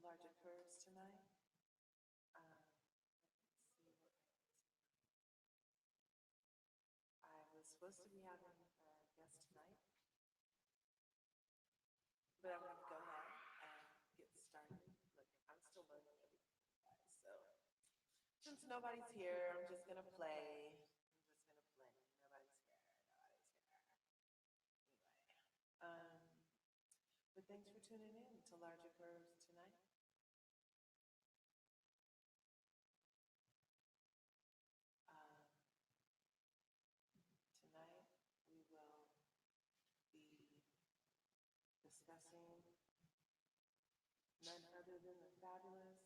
larger curves tonight. Let's see what I was supposed to be having a guest tonight, but I'm going to go ahead and get started. Look, I'm still learning everything, guys. So since nobody's here, I'm just going to play. I'm just going to play. Nobody's here. Nobody's here. Anyway, but thanks for tuning in to Larger Curves tonight. Um, Tonight we will be discussing none other than the fabulous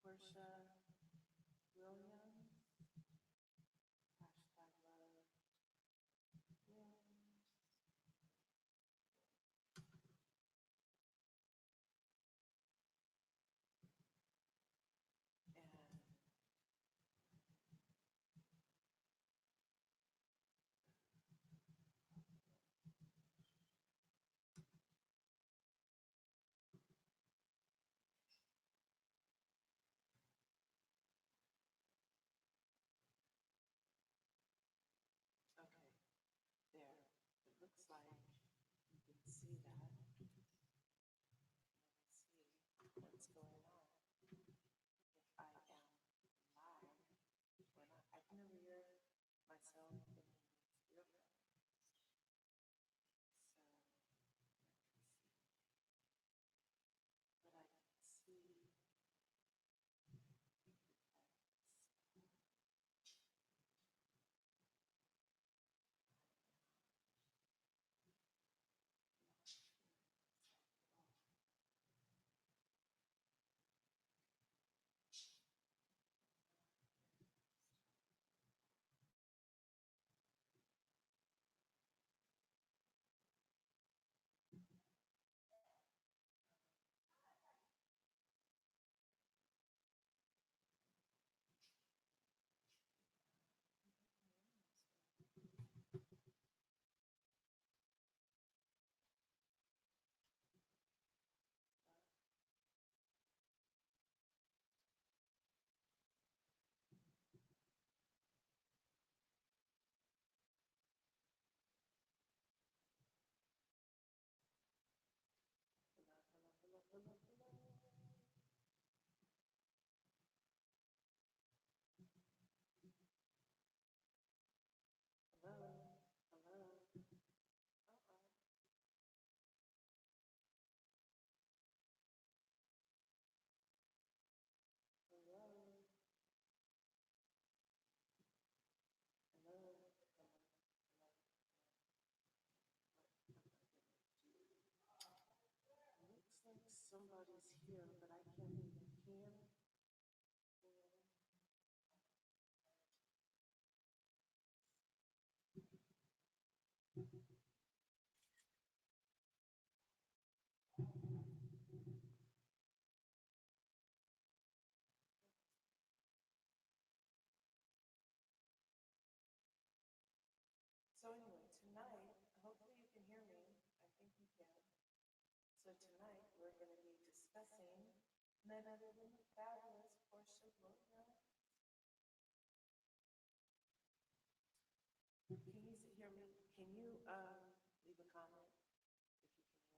PORSHA Williams. Hashtag love wins. And okay, there. It looks like you can see that. Let me see what's going on. If I am live or not. I can never hear myself in these earphones. So but I can see hello, hello, hello, hello, hello, hello. Uh-oh. Hello, hello, hello, hello. What am I gonna do? Looks like somebody's here, but I can't even hear. So anyway, tonight, hopefully you can hear me. I think you can. So tonight we're going to be discussing none other than the fabulous PORSHA Williams. Can you hear me? Can you leave a comment if you can hear me, please?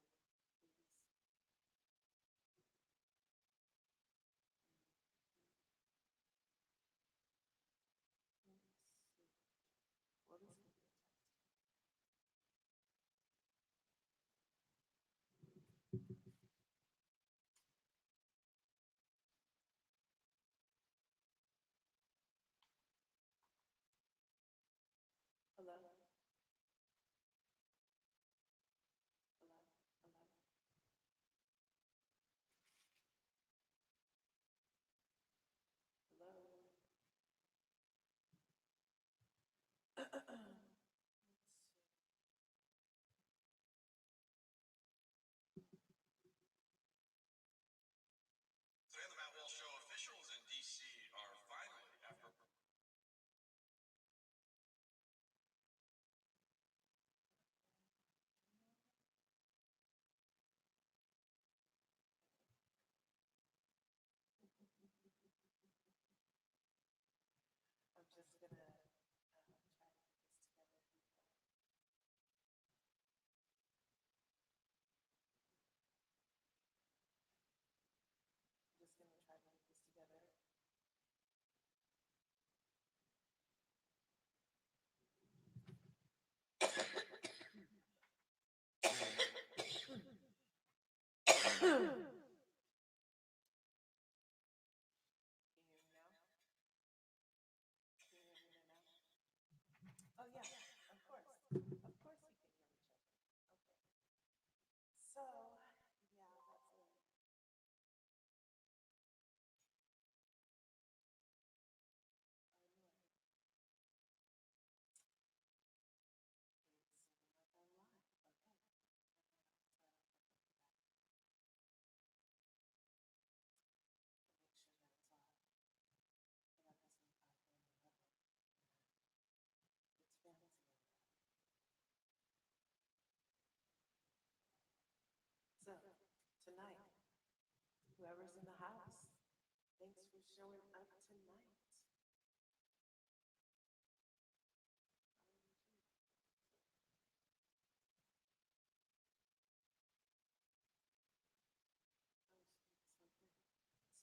Let's see. What is it? Hello? Hello? Hello? Hello? Today on the Matt Walsh Show, officials in D.C. are finally, after tonight. Whoever's in the house, thanks for showing up tonight.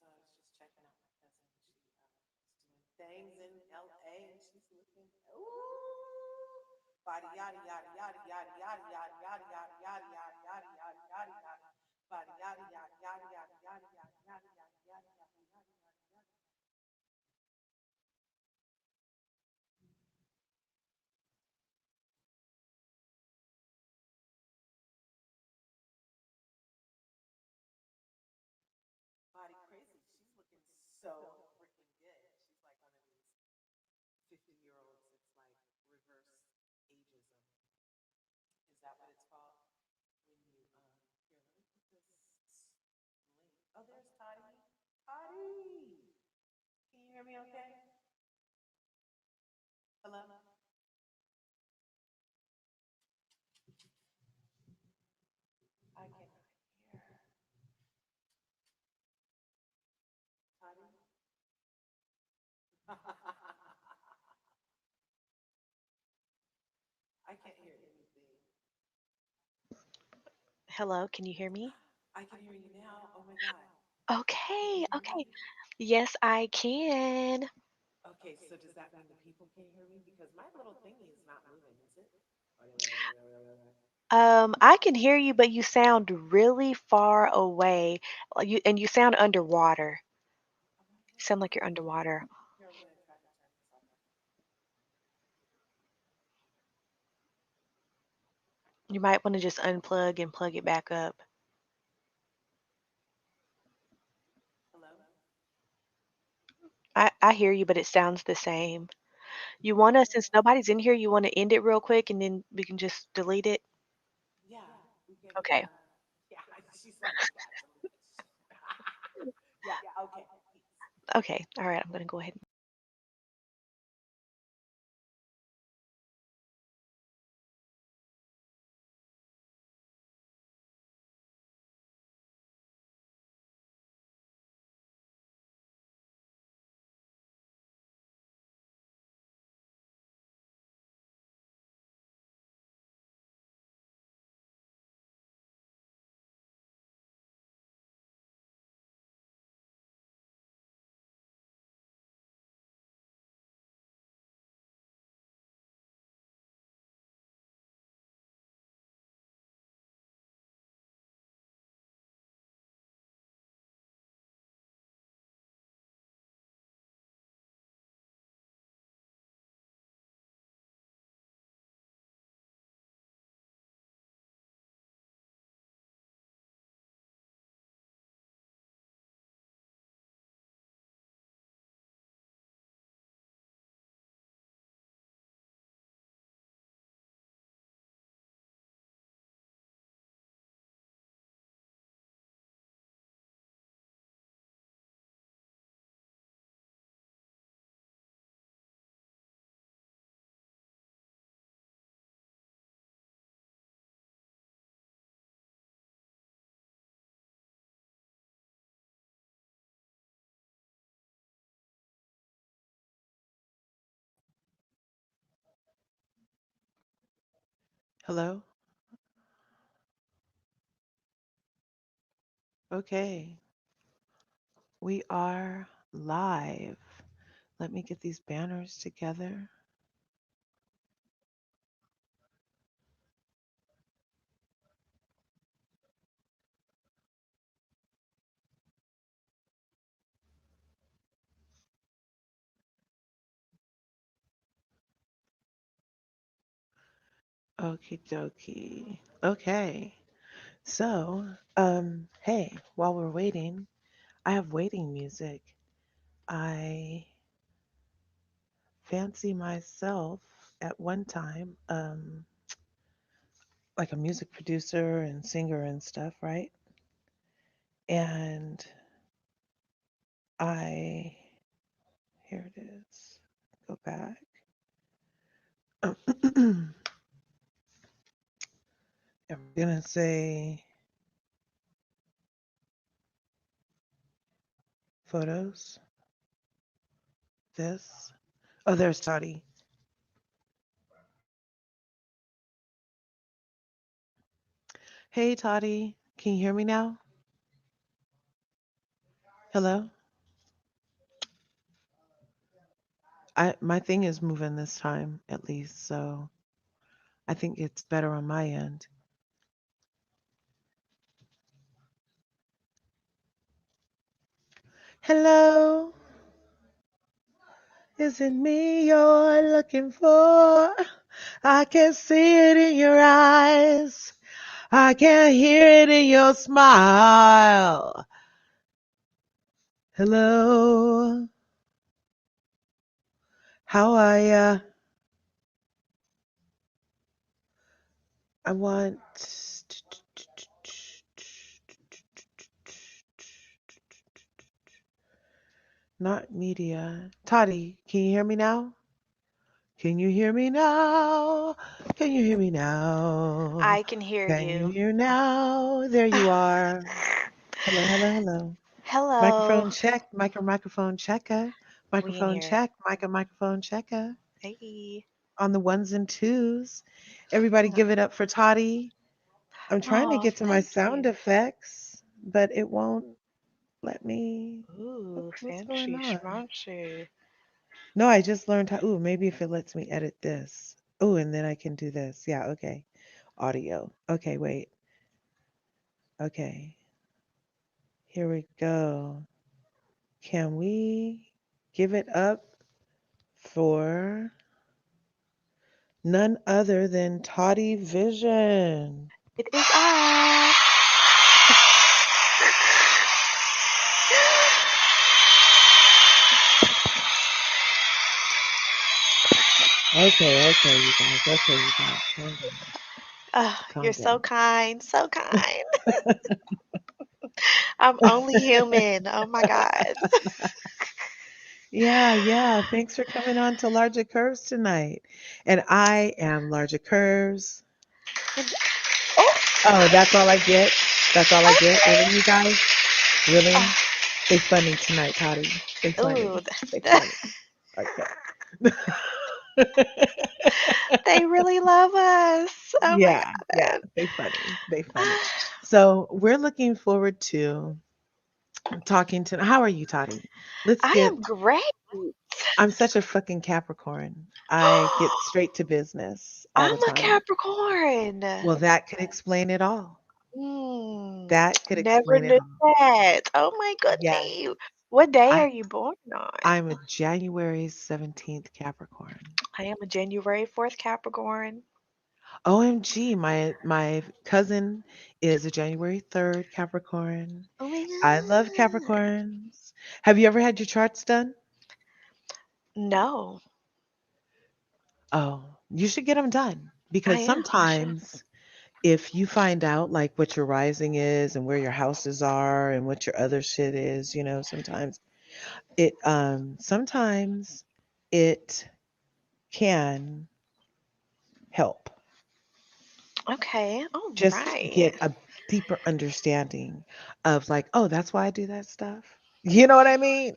So I was just checking out my cousin. She is doing things in LA and she's looking, ooh, body yada yada yada yada yada yada yada yada yada yada yada yada yada yada, body yada yada yada yada yada yada yada yada yada yada yada yada. Body crazy. She's looking so freaking good. She's like one of these 50-year-olds. It's like reverse ageism. Is that what it's called? When you here, let me put this link. Oh, there's Toddy. Toddy, can you hear me? Okay. Hello. I cannot hear. Toddy. I can't hear anything. Hello, can you hear me? I can hear you now. Oh my God. Can you Okay, hear okay. me? Yes, I can. Okay, so does that mean the people can hear me? Because my little thingy is not moving, is it? I can hear you, but you sound really far away. You sound underwater. Oh my You sound goodness. like you're underwater. Here, I'm gonna try to turn this off. You might want to just unplug and plug it back up. Hello? I hear you, but it sounds the same. You want to, since nobody's in here, you want to end it real quick and then we can just delete it? Yeah, we can. Okay. Yeah, she's like, yeah, delete this shit. Yeah, okay, peace. Okay. All right. I'm going to go ahead. Hello? Okay, we are live. Let me get these banners together. Okie dokie. Okay, so, hey, while we're waiting, I have waiting music. I fancy myself at one time, like a music producer and singer and stuff, right? And I, here it is, go back. I'm gonna say Photos. This. Oh, there's Toddy. Hey, Toddy. Can you hear me now? Hello? My thing is moving this time at least, so I think it's better on my end. Hello? Is it me you're looking for? I can see it in your eyes. I can hear it in your smile. Hello? How are ya? I want not media. Toddy, can you hear me now? Can you hear me now? Can you hear me now? I can hear Can you you. hear now? There you are. Hello, hello, hello. Hello. Microphone check, microphone checker. We in Microphone here. check, microphone checker. Hey. On the ones and twos. Everybody give it up for Toddy. I'm trying to Oh, get to my thank sound you. effects, but it won't let me. Ooh, What's going fancy on? schmancy. No, I just learned how. Ooh, maybe if it lets me edit this. Ooh, and then I can do this. Yeah, okay. Audio. Okay, wait. Okay. Here we go. Can we give it up for none other than Toddy Vision? It is I. Okay, you guys. Okay, you guys. Calm down. You're Calm so down. kind, so kind. I'm only human. Oh my God. Yeah, yeah. Thanks for coming on to Larger Curves tonight. And I am Larger Curves. And- oh, Oh, that's all I get? That's all I get? Really, you guys? Really? uh, They funny tonight, Toddy. They ooh, funny. They funny. Okay. they really love us. Oh my Yeah, yeah. God. They funny. They funny. So we're looking forward to talking to. How are you, Toddy? Let's I get. am great. I'm such a fucking Capricorn. I get straight to business all the I'm a time. Capricorn. Well, that could explain it all. That could Never explain it knew all. that. Oh my Yes. goodness. What day I are you born on? I'm a January 17th Capricorn. I am a January 4th Capricorn. OMG, my cousin is a January 3rd Capricorn. Oh my I love God. Capricorns. Have you ever had your charts done? No, Oh, you should get them done I because am. I should. sometimes if you find out like what your rising is and where your houses are and what your other shit is, sometimes it can help. Okay. All Just right. get a deeper understanding of like, oh, that's why I do that stuff. You know what I mean?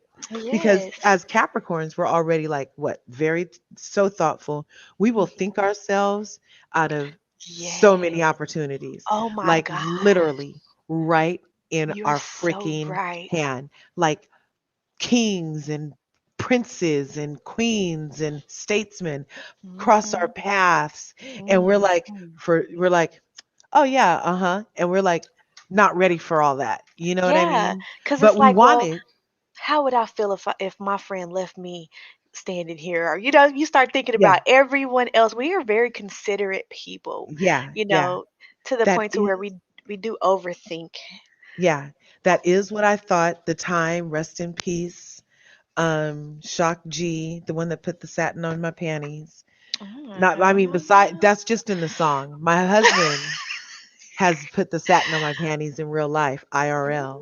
Because Yes. as Capricorns, we're already like what? Very so thoughtful. We will Mhm. think ourselves out of so many Yes. opportunities, Oh my like God. literally right in You're our so freaking right. hand. Like kings and princes and queens and statesmen cross our Mm-hmm. paths and Mm-hmm. we're like, oh yeah, uh-huh. And we're like not ready for all that. You know what I Yeah, mean? because But it's we like, want well, it. how would I feel if my friend left me standing here? Or you start thinking Yeah, about everyone else. We are very considerate people, yeah, you yeah. know, to the That point to is where we do overthink. yeah. That is what I thought the time, rest in peace. Shock G, the one that put the satin on my panties. Not I mean beside Mhm. that's just in the song. My husband has put the satin on my panties in real life, IRL,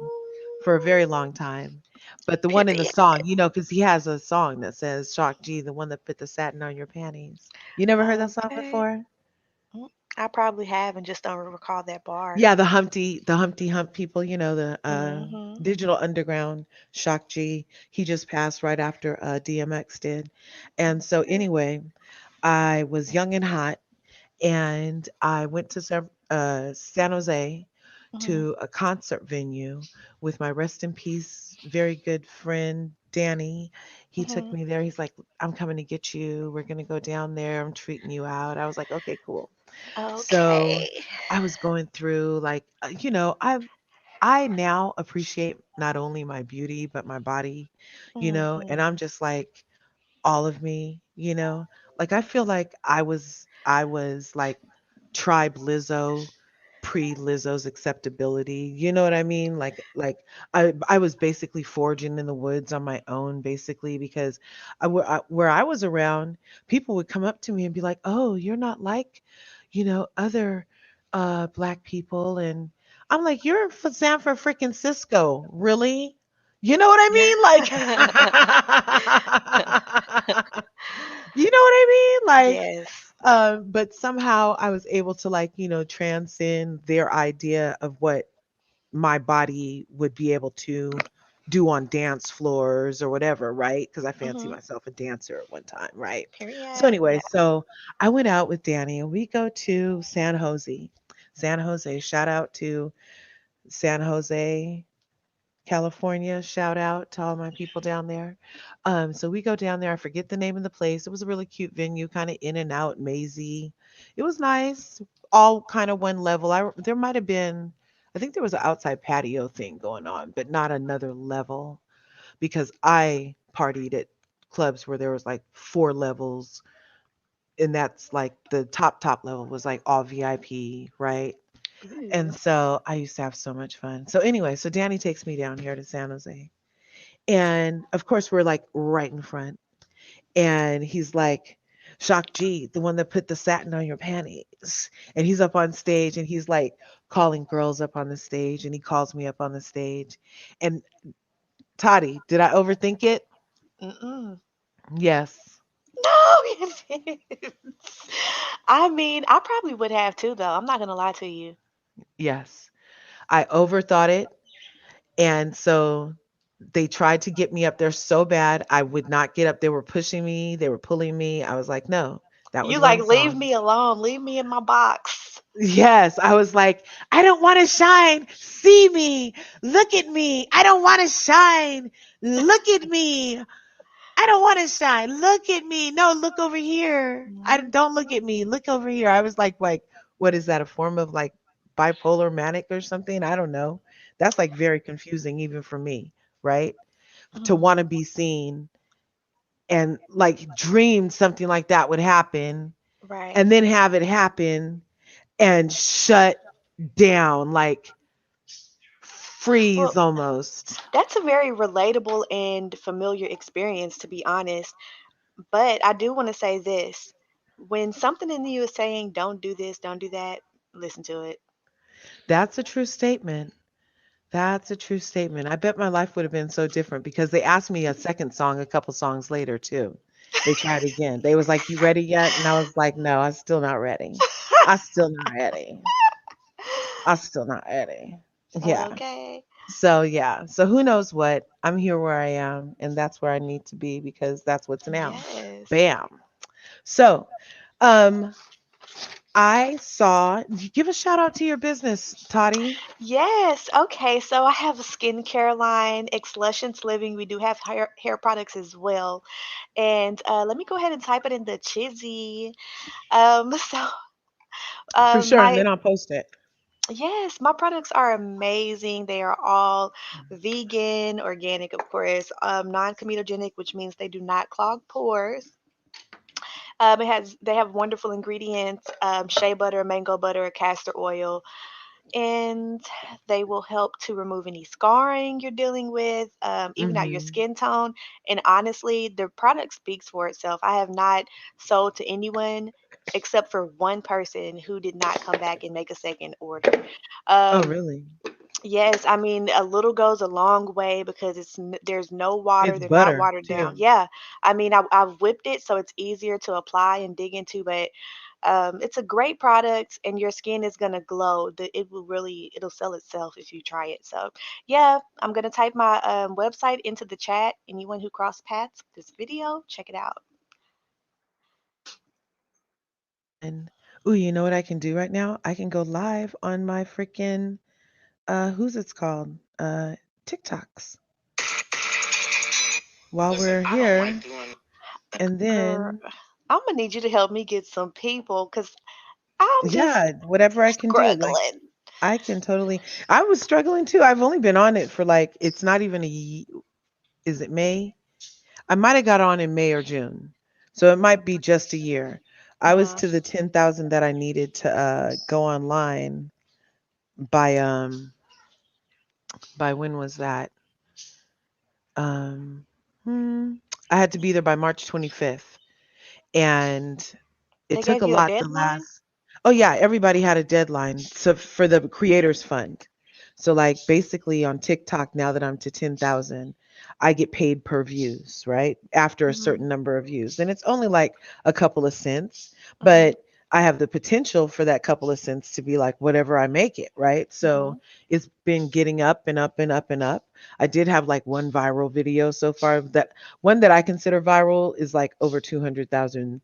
for a very long time. But the one in the Period. song, because he has a song that says Shock G, the one that put the satin on your panties. You never heard that song Okay. before? Mm, I probably have and just don't recall that bar. Yeah, the Humpty Hump people, Hmm. Digital Underground, Shock G. He just passed right after DMX did. And so Okay. anyway, I was young and hot, and I went to San Jose Mhm. to a concert venue with my rest in peace, very good friend, Danny. He took Mhm. me there. He's like, I'm coming to get you. We're going to go down there. I'm treating you out. I was like, okay, cool. So Okay. I was going through like, I now appreciate not only my beauty, but my body, and Mhm. I'm just like, all of me. Like I feel like I was like tribe Lizzo pre Lizzo's acceptability. You know what I mean? Like I was basically foraging in the woods on my own basically because where I was around, people would come up to me and be like, "Oh, you're not like, other black people." And I'm like, "You're from San Francisco, really?" You know what I mean? Like, you know what I mean? Like, Yes. but somehow I was able to like, transcend their idea of what my body would be able to do on dance floors or whatever, right? Because I fancy Mhm. myself a dancer at one time, right? So Period. anyway, Yeah. so I went out with Danny and we go to San Jose. San Jose, shout out to San Jose, California. Shout out to all my people down there. So we go down there. I forget the name of the place. It was a really cute venue, kind of in and out, mazy. It was nice, all kind of one level. There might have been, I think there was an outside patio thing going on, but not another level because I partied at clubs where there was like four levels, and that's like the top level was like all VIP, right? And Ooh. so I used to have so much fun. So anyway, so Danny takes me down here to San Jose. And of course, we're like right in front. And he's like, Shock G, the one that put the satin on your panties. And he's up on stage and he's like calling girls up on the stage. And he calls me up on the stage. And Toddy, did I overthink it? Mm-mm. Yes. No, you didn't. I mean, I probably would have too, though. I'm not gonna lie to you. Yes. I overthought it. And so they tried to get me up there so bad. I would not get up. They were pushing me, they were pulling me. I was like, no, that You was like one leave song. me alone, leave me in my box. Yes, I was like, I don't want to shine. See me. Look at me. I don't want to shine. Look at me. I don't want to shine. Look at me. No, look over here. I Mhm. don't look at me. Look over here. I was like, what is that? A form of like bipolar manic or something? I don't know. That's like very confusing even for me, right? To Mhm. want to be seen and like dream something like that would happen Right. and then have it happen and shut down, like freeze Well, almost. that's a very relatable and familiar experience, to be honest. But I do want to say this. When something in you is saying, don't do this, don't do that, listen to it. That's a true statement. That's a true statement. I bet my life would have been so different because they asked me a second song a couple songs later too. They tried again. They was like, "You ready yet?" And I was like, "No, I'm still not ready. I'm still not ready. I'm still not ready." Yeah. Okay. So yeah. So who knows what? I'm here where I am, and that's where I need to be because that's what's now. Yes. Bam. So, um, I saw. Give a shout out to your business, Toddy. Yes. Okay. So I have a skincare line, Exlusions Living. We do have hair products as well. And let me go ahead and type it in the chizzy. So For sure, and my then I'll post it. yes, my products are amazing. They are all vegan, organic, of course, non-comedogenic, which means they do not clog pores. They have wonderful ingredients: shea butter, mango butter, castor oil, and they will help to remove any scarring you're dealing with, even out your Mhm. skin tone. And honestly, the product speaks for itself. I have not sold to anyone except for one person who did not come back and make a second order. Oh, Um, really? yes, I mean a little goes a long way because there's no water. It's They're not butter watered down. too. Yeah, I mean I've whipped it so it's easier to apply and dig into, but It's a great product, and your skin is gonna glow. It will really, it'll sell itself if you try it. So, yeah, I'm gonna type my website into the chat. Anyone who crossed paths with this video, check it out. And ooh, you know what I can do right now? I can go live on my freaking who's it's called? TikToks while Listen, we're I don't here. like doing. And Girl, then I'm gonna need you to help me get some people because I'm just yeah, whatever I can do. Like struggling. I can totally I was struggling too. I've only been on it for like it's not even is it May? I might have got on in May or June. So it might be just a year. I was Hmm. to the 10,000 that I needed to go online by when was that? Um hmm, I had to be there by March 25th. And it They took gave a you a lot to deadline? last. Oh yeah, everybody had a deadline. So for the creators fund. So like basically on TikTok now that I'm to 10,000, I get paid per views, right? After a Hmm. certain number of views. And it's only like a couple of cents, Hmm. but I have the potential for that couple of cents to be like whatever I make it, right? Hmm. So it's been getting up and up and up and up. I did have like one viral video so far. That one that I consider viral is like over 200,000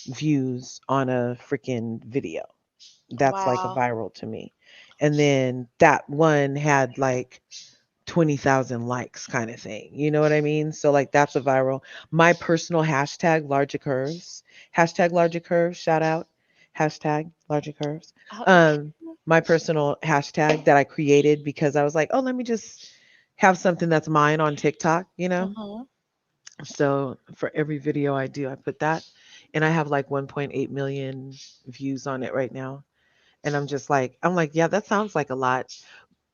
views on a freaking video. That's like a Wow. viral to me. And then that one had like 20,000 likes kind of thing. You know what I mean? So like that's a viral. My personal hashtag larger curves. Hashtag larger curves. Shout out. Hashtag larger curves. Okay. Um, my personal hashtag that I created because I was like, oh, let me just have something that's mine on TikTok, you know? Hmm. So for every video I do, I put that. And I have like 1.8 million views on it right now. And I'm like, yeah, that sounds like a lot.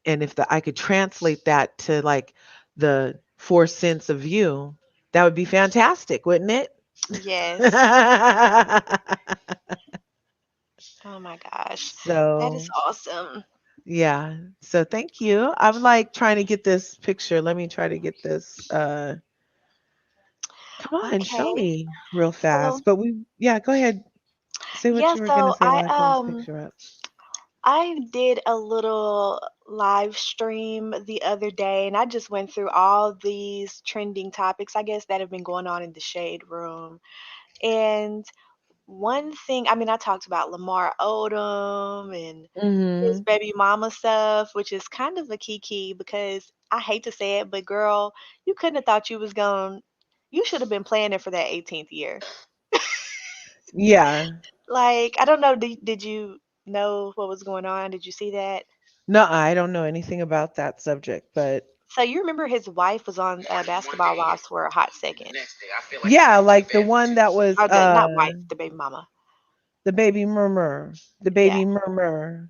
And if I could translate that to like the 4 cents a view, that would be fantastic, wouldn't it? Yes. Oh my gosh. That is So awesome. yeah. So thank you. I'm like trying to get this picture. Let me try to get this. Come on, show Okay. me real So, fast. But yeah, go ahead. Say what yeah, you were gonna so say while I pull this picture up. I did a little live stream the other day, and I just went through all these trending topics, I guess, that have been going on in the shade room. And one thing, I mean, I talked about Lamar Odom and his Hmm. baby mama stuff, which is kind of a key because I hate to say it, but girl, you couldn't have thought you was going, you should have been planning for that 18th year. Yeah. Like, I don't know, did you know what was going on? Did you see that? No, I don't know anything about that subject, but So you remember his wife was on Basketball Wives for a hot second. yeah, like the one that was Or the not wife, the baby mama. the baby murmur. The Yeah. baby murmur.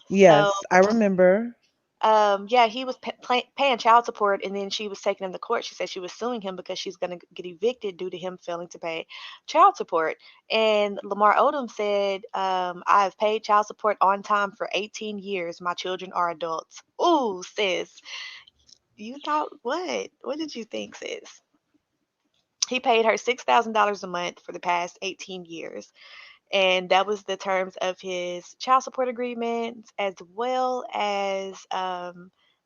So Yes, I remember. yeah, he was paying child support, and then she was taking him to court. She said she was suing him because she's going to get evicted due to him failing to pay child support. And Lamar Odom said, "I've paid child support on time for 18 years. My children are adults." Ooh, sis, you thought what? What did you think, sis? He paid her $6,000 a month for the past 18 years. And that was the terms of his child support agreement, as well as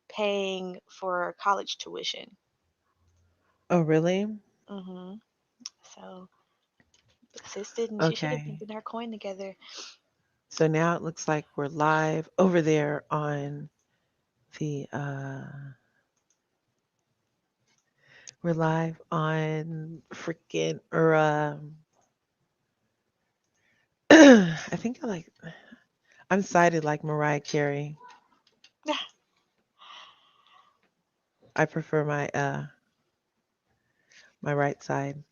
paying for college tuition. Oh, really? Hmm. So sis didn't. She should have been Okay. getting her coin together. So now it looks like we're live over there on the we're live on freaking or I think I'm sided like Mariah Carey. I prefer my right side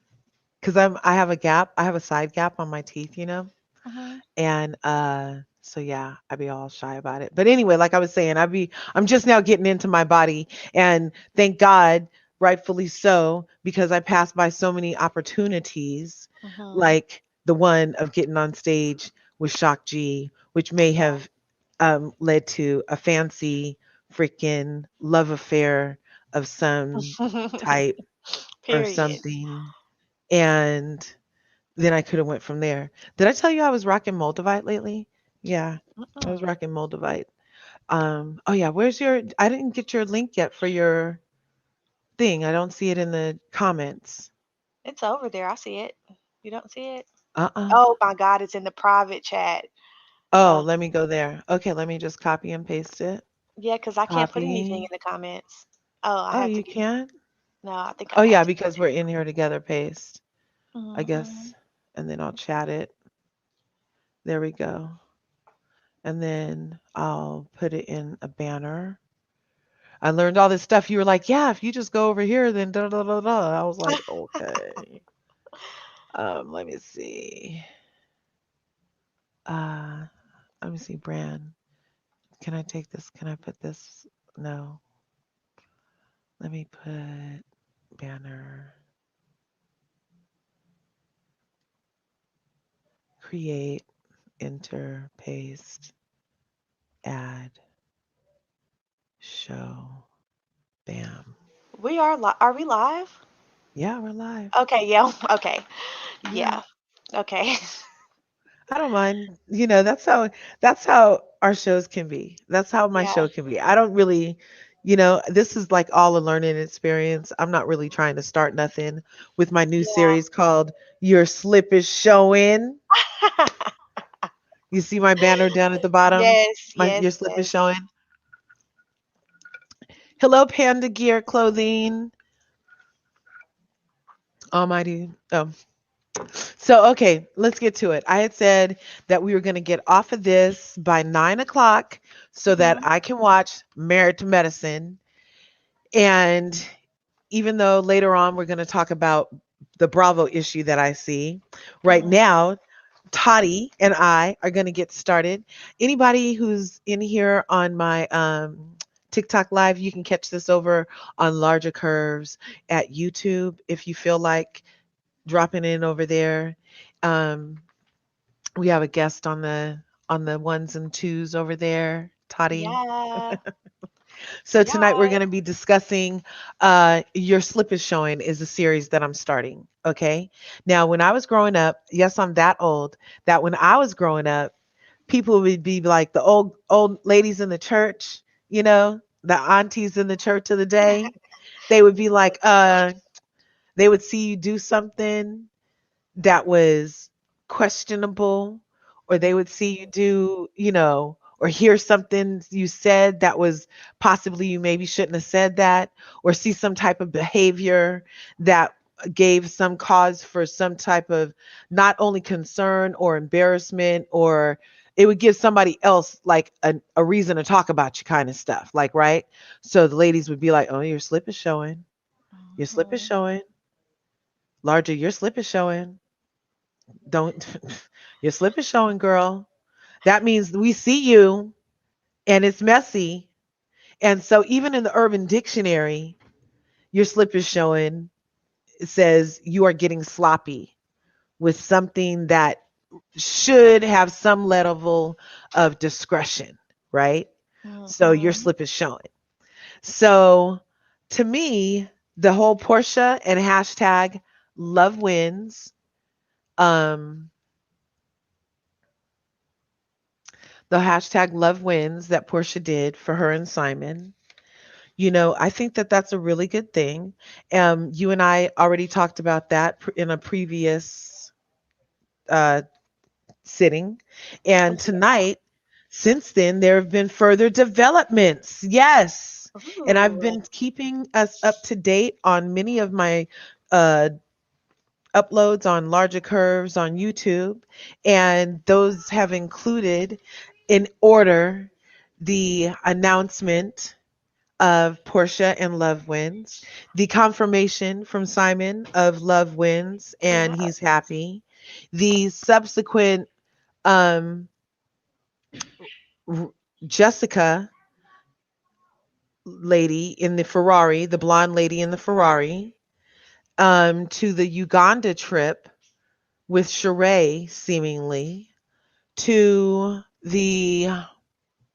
cuz I have a gap. I have a side gap on my teeth, you know? Hmm. And so yeah, I'd be all shy about it. But anyway, like I was saying, I'm just now getting into my body and thank God, rightfully so, because I passed by so many opportunities Hmm. like the one of getting on stage with Shock G, which may have led to a fancy freaking love affair of some Yeah. type or Period. something. And then I could have went from there. Did I tell you I was rocking Moldavite lately? Yeah, I was Mm-mm. rocking Moldavite. Oh yeah, where's your? I didn't get your link yet for your thing. I don't see it in the comments. It's over there. I see it. You don't see it? Uh-uh. Oh my God, it's in the private chat. Oh, Uh, let me go there. Okay, let me just copy and paste it. yeah, because I can't put anything in Copy. the comments. Oh, I Oh, have to you get. can? No, I think I Oh have yeah, to. because we're in here together, paste. I Hmm. guess. And then I'll chat it. There we go. And then I'll put it in a banner. I learned all this stuff. You were like, yeah, if you just go over here, then da da da da. I was like, okay. Let me see. Uh, let me see, brand. Can I take this? Can I put this? No. Let me put banner, create, enter, paste, add, show, bam. Are we live? Yeah, we're live. Okay. Yeah. Okay. Yeah. Yeah. Okay. I don't mind. That's how our shows can be. That's how my Yeah. show can be. I don't really, this is like all a learning experience. I'm not really trying to start nothing with my new Yeah. series called Your Slip is Showing. You see my banner down at the bottom? Yes. My Yes. Your Slip is Yes. Showing. Hello, Panda Gear Clothing. Almighty. Oh. So, okay, let's get to it. I had said that we were going to get off of this by 9 o'clock so that Hmm. I can watch Married to Medicine. And even though later on we're going to talk about the Bravo issue that I see, right Hmm. now, Toddy and I are going to get started. Anybody who's in here on my TikTok live, you can catch this over on Larger Curves at YouTube if you feel like dropping in over there. Um, we have a guest on the ones and twos over there, Toddy. Yeah. So tonight we're Yeah. going to be discussing Your Slip is Showing is a series that I'm starting. Okay. Now, when I was growing up, yes, I'm that old, that when I was growing up, people would be like the old ladies in the church, the aunties in the church of the day. They would be like, they would see you do something that was questionable, or they would see you do, or hear something you said that was possibly you maybe shouldn't have said that, or see some type of behavior that gave some cause for some type of not only concern or embarrassment, or it would give somebody else like a reason to talk about you kind of stuff, like, right? So the ladies would be like, oh, your slip is showing, your slip is Hmm. showing, larger, your slip is showing. Don't your slip is showing, girl. That means we see you and it's messy. And so even in the Urban Dictionary, your slip is showing. It says you are getting sloppy with something that should have some level of discretion, right? So your Hmm. slip is showing. So to me, the whole Portia and hashtag love wins. Um, the hashtag love wins that Portia did for her and Simon. I think that that's a really good thing. You and I already talked about that in a previous uh, sitting. And Yeah. tonight, since then, there have been further developments. Yes. And I've Ooh. been keeping us up to date on many of my uh, uploads on Larger Curves on YouTube. And those have included, in order, the announcement of Portia and Love Wins, the confirmation from Simon of Love Wins and Yeah. he's happy, the subsequent um, R- Jessica lady in the Ferrari, the blonde lady in the Ferrari, to the Uganda trip with Sheree, seemingly, to the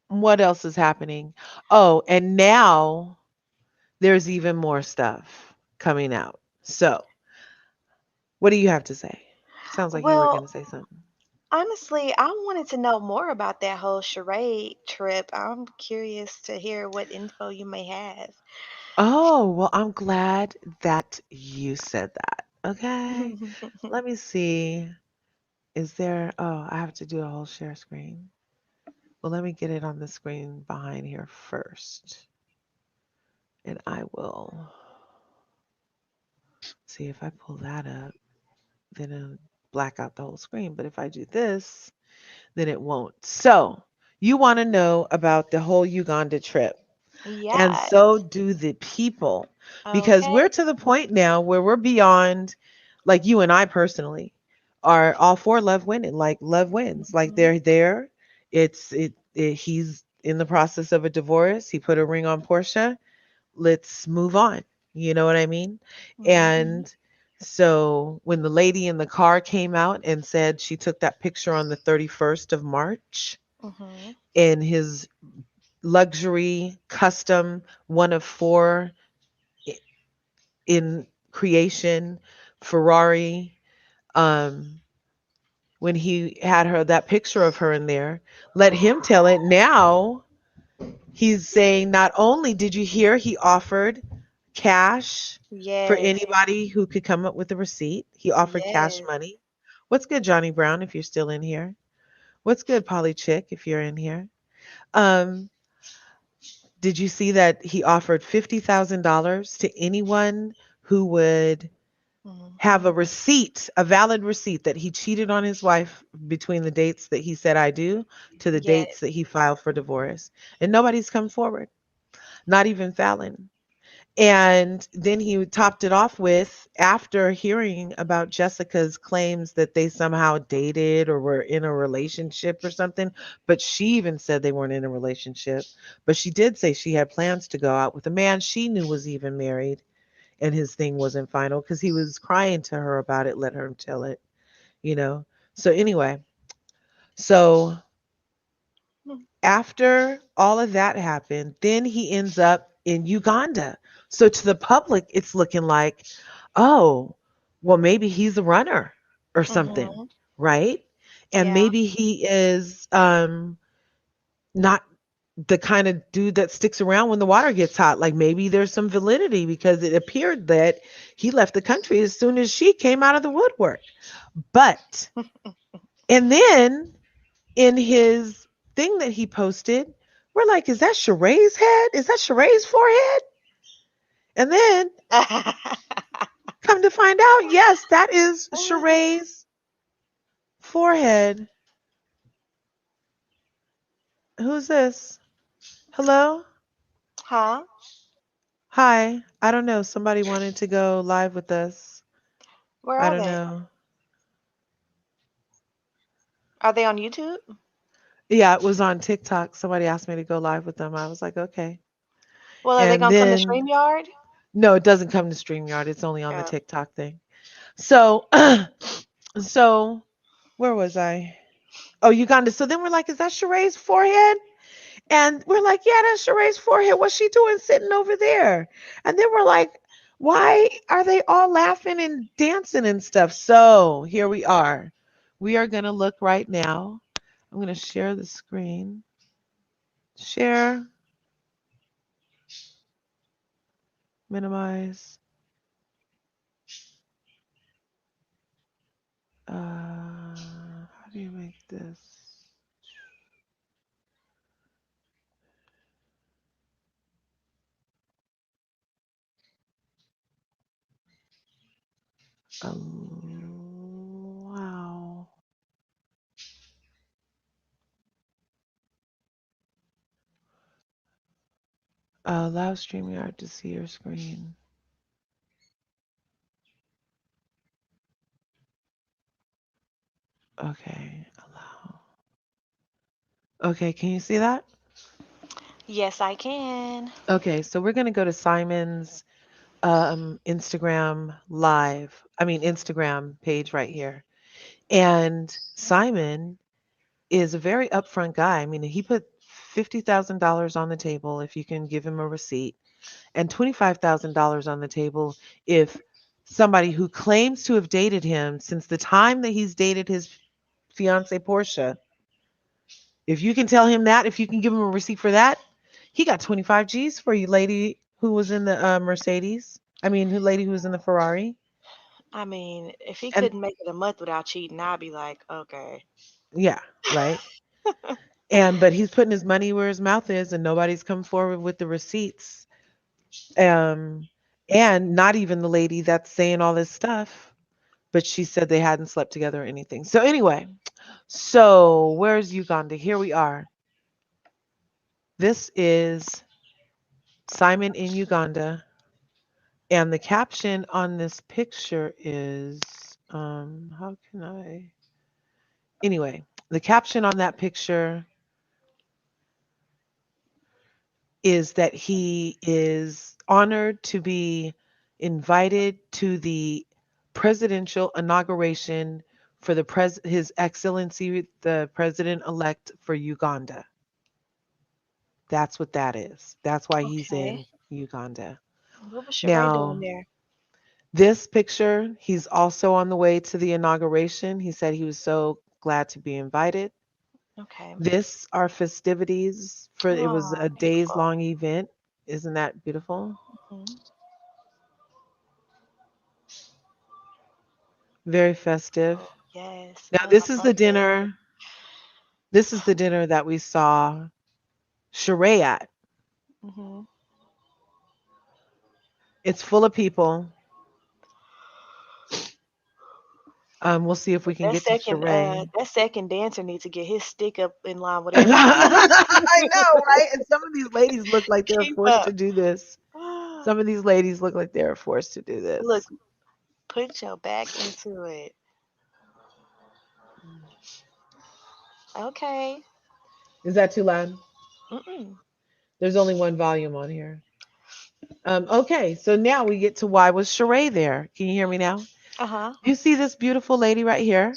what else is happening? Oh, and now there's even more stuff coming out. So, what do you have to say? Sounds like you were Well, going to say something. honestly, I wanted to know more about that whole charade trip. I'm curious to hear what info you may have. Oh, well, I'm glad that you said that. Okay. Let me see. Is there, oh, I have to do a whole share screen. Well, let me get it on the screen behind here first. And I will see if I pull that up, then it'll black out the whole screen. But if I do this, then it won't. So, you want to know about the whole Uganda trip. And Yeah. so do the people, because Okay. we're to the point now where we're beyond, like you and I personally are all for love winning, like love wins, like Mhm. they're there. He's in the process of a divorce. He put a ring on Portia. Let's move on. You know what I mean? Mhm. And so when the lady in the car came out and said she took that picture on the 31st of March Mhm. in his luxury custom, one of four i- in creation Ferrari, um when he had her that picture of her in there, let him tell it. Now he's saying, not only did you hear he offered cash for Yes. anybody who could come up with a receipt, he offered cash Yes. money. What's good, Johnny Brown, if you're still in here? What's good, Polly Chick, if you're in here? um Did you see that he offered $50,000 to anyone who would have a Mhm. receipt, a valid receipt that he cheated on his wife between the dates that he said I do to the dates Yes. that he filed for divorce? And nobody's come forward, not even Fallon. And then he topped it off with, after hearing about Jessica's claims that they somehow dated or were in a relationship or something, but she even said they weren't in a relationship. But she did say she had plans to go out with a man she knew was even married, and his thing wasn't final because he was crying to her about it, let her tell it, you know? So, anyway, so after all of that happened, then he ends up in Uganda. So to the public, it's looking like, oh, well, maybe he's a runner or something, Mhm. right? And Yeah. maybe he is not the kind of dude that sticks around when the water gets hot. Like maybe there's some validity because it appeared that he left the country as soon as she came out of the woodwork. But, and then in his thing that he posted, we're like, is that Sheree's head? Is that Sheree's forehead? And then come to find out, yes, that is Sheree's forehead. Who's this? Hello? Huh? Hi. I don't know. Somebody wanted to go live with us. Where I are don't they? know. Are they on YouTube? Yeah, it was on TikTok. Somebody asked me to go live with them. I was like, okay. Well, are they And gonna come to then, StreamYard? no, it doesn't come to StreamYard. It's only on the Oh. TikTok thing. So, so where was I? Oh, Uganda. So then we're like, is that Sheree's forehead? And we're like, yeah, that's Sheree's forehead. What's she doing sitting over there? And then we're like, why are they all laughing and dancing and stuff? So here we are. We are going to look right now. I'm going to share the screen. Share, minimize. How do you make this? Allow. Allow StreamYard to see your screen. Okay, allow. Okay, can you see that? Yes, I can. Okay, so we're going to go to Simon's Instagram live, I mean, Instagram page right here. And Simon is a very upfront guy. I mean, he put $50,000 on the table if you can give him a receipt, and $25,000 on the table if somebody who claims to have dated him since the time that he's dated his fiance Portia. If you can tell him that, if you can give him a receipt for that, he got 25 G's for you, lady who was in the Mercedes. I mean, who lady who was in the Ferrari. I mean, if he And couldn't make it a month without cheating, I'd be like, okay. yeah, right. And but he's putting his money where his mouth is, and nobody's come forward with the receipts. Um, and not even the lady that's saying all this stuff, but she said they hadn't slept together or anything. So anyway, so where's Uganda? Here we are. This is Simon in Uganda, and the caption on this picture is how can I? Anyway, the caption on that picture is that he is honored to be invited to the presidential inauguration for His Excellency the President elect for Uganda. That's what that is. That's why he's Okay. in Uganda. What was Sheree doing Now, there? this picture, he's also on the way to the inauguration. He said he was so glad to be invited. Okay. This are festivities for it was Oh, a days beautiful. long event. Isn't that beautiful? Hmm. Very festive. Oh, yes. Now Oh, I this is love the it. dinner. This is the dinner that we saw Sheree at. Hmm. It's full of people. We'll see if we can get to Sheree. That second dancer needs to get his stick up in line with everybody. I know, right? And some of these ladies look like they're Keep forced to up. do this. Some of these ladies look like they're forced to do Look, this. put your back into it. Okay. Is that too loud? Mm-mm. There's only one volume on here. Okay, so now we get to why was Sheree there? Can you hear me now? Uh-huh. You see this beautiful lady right here?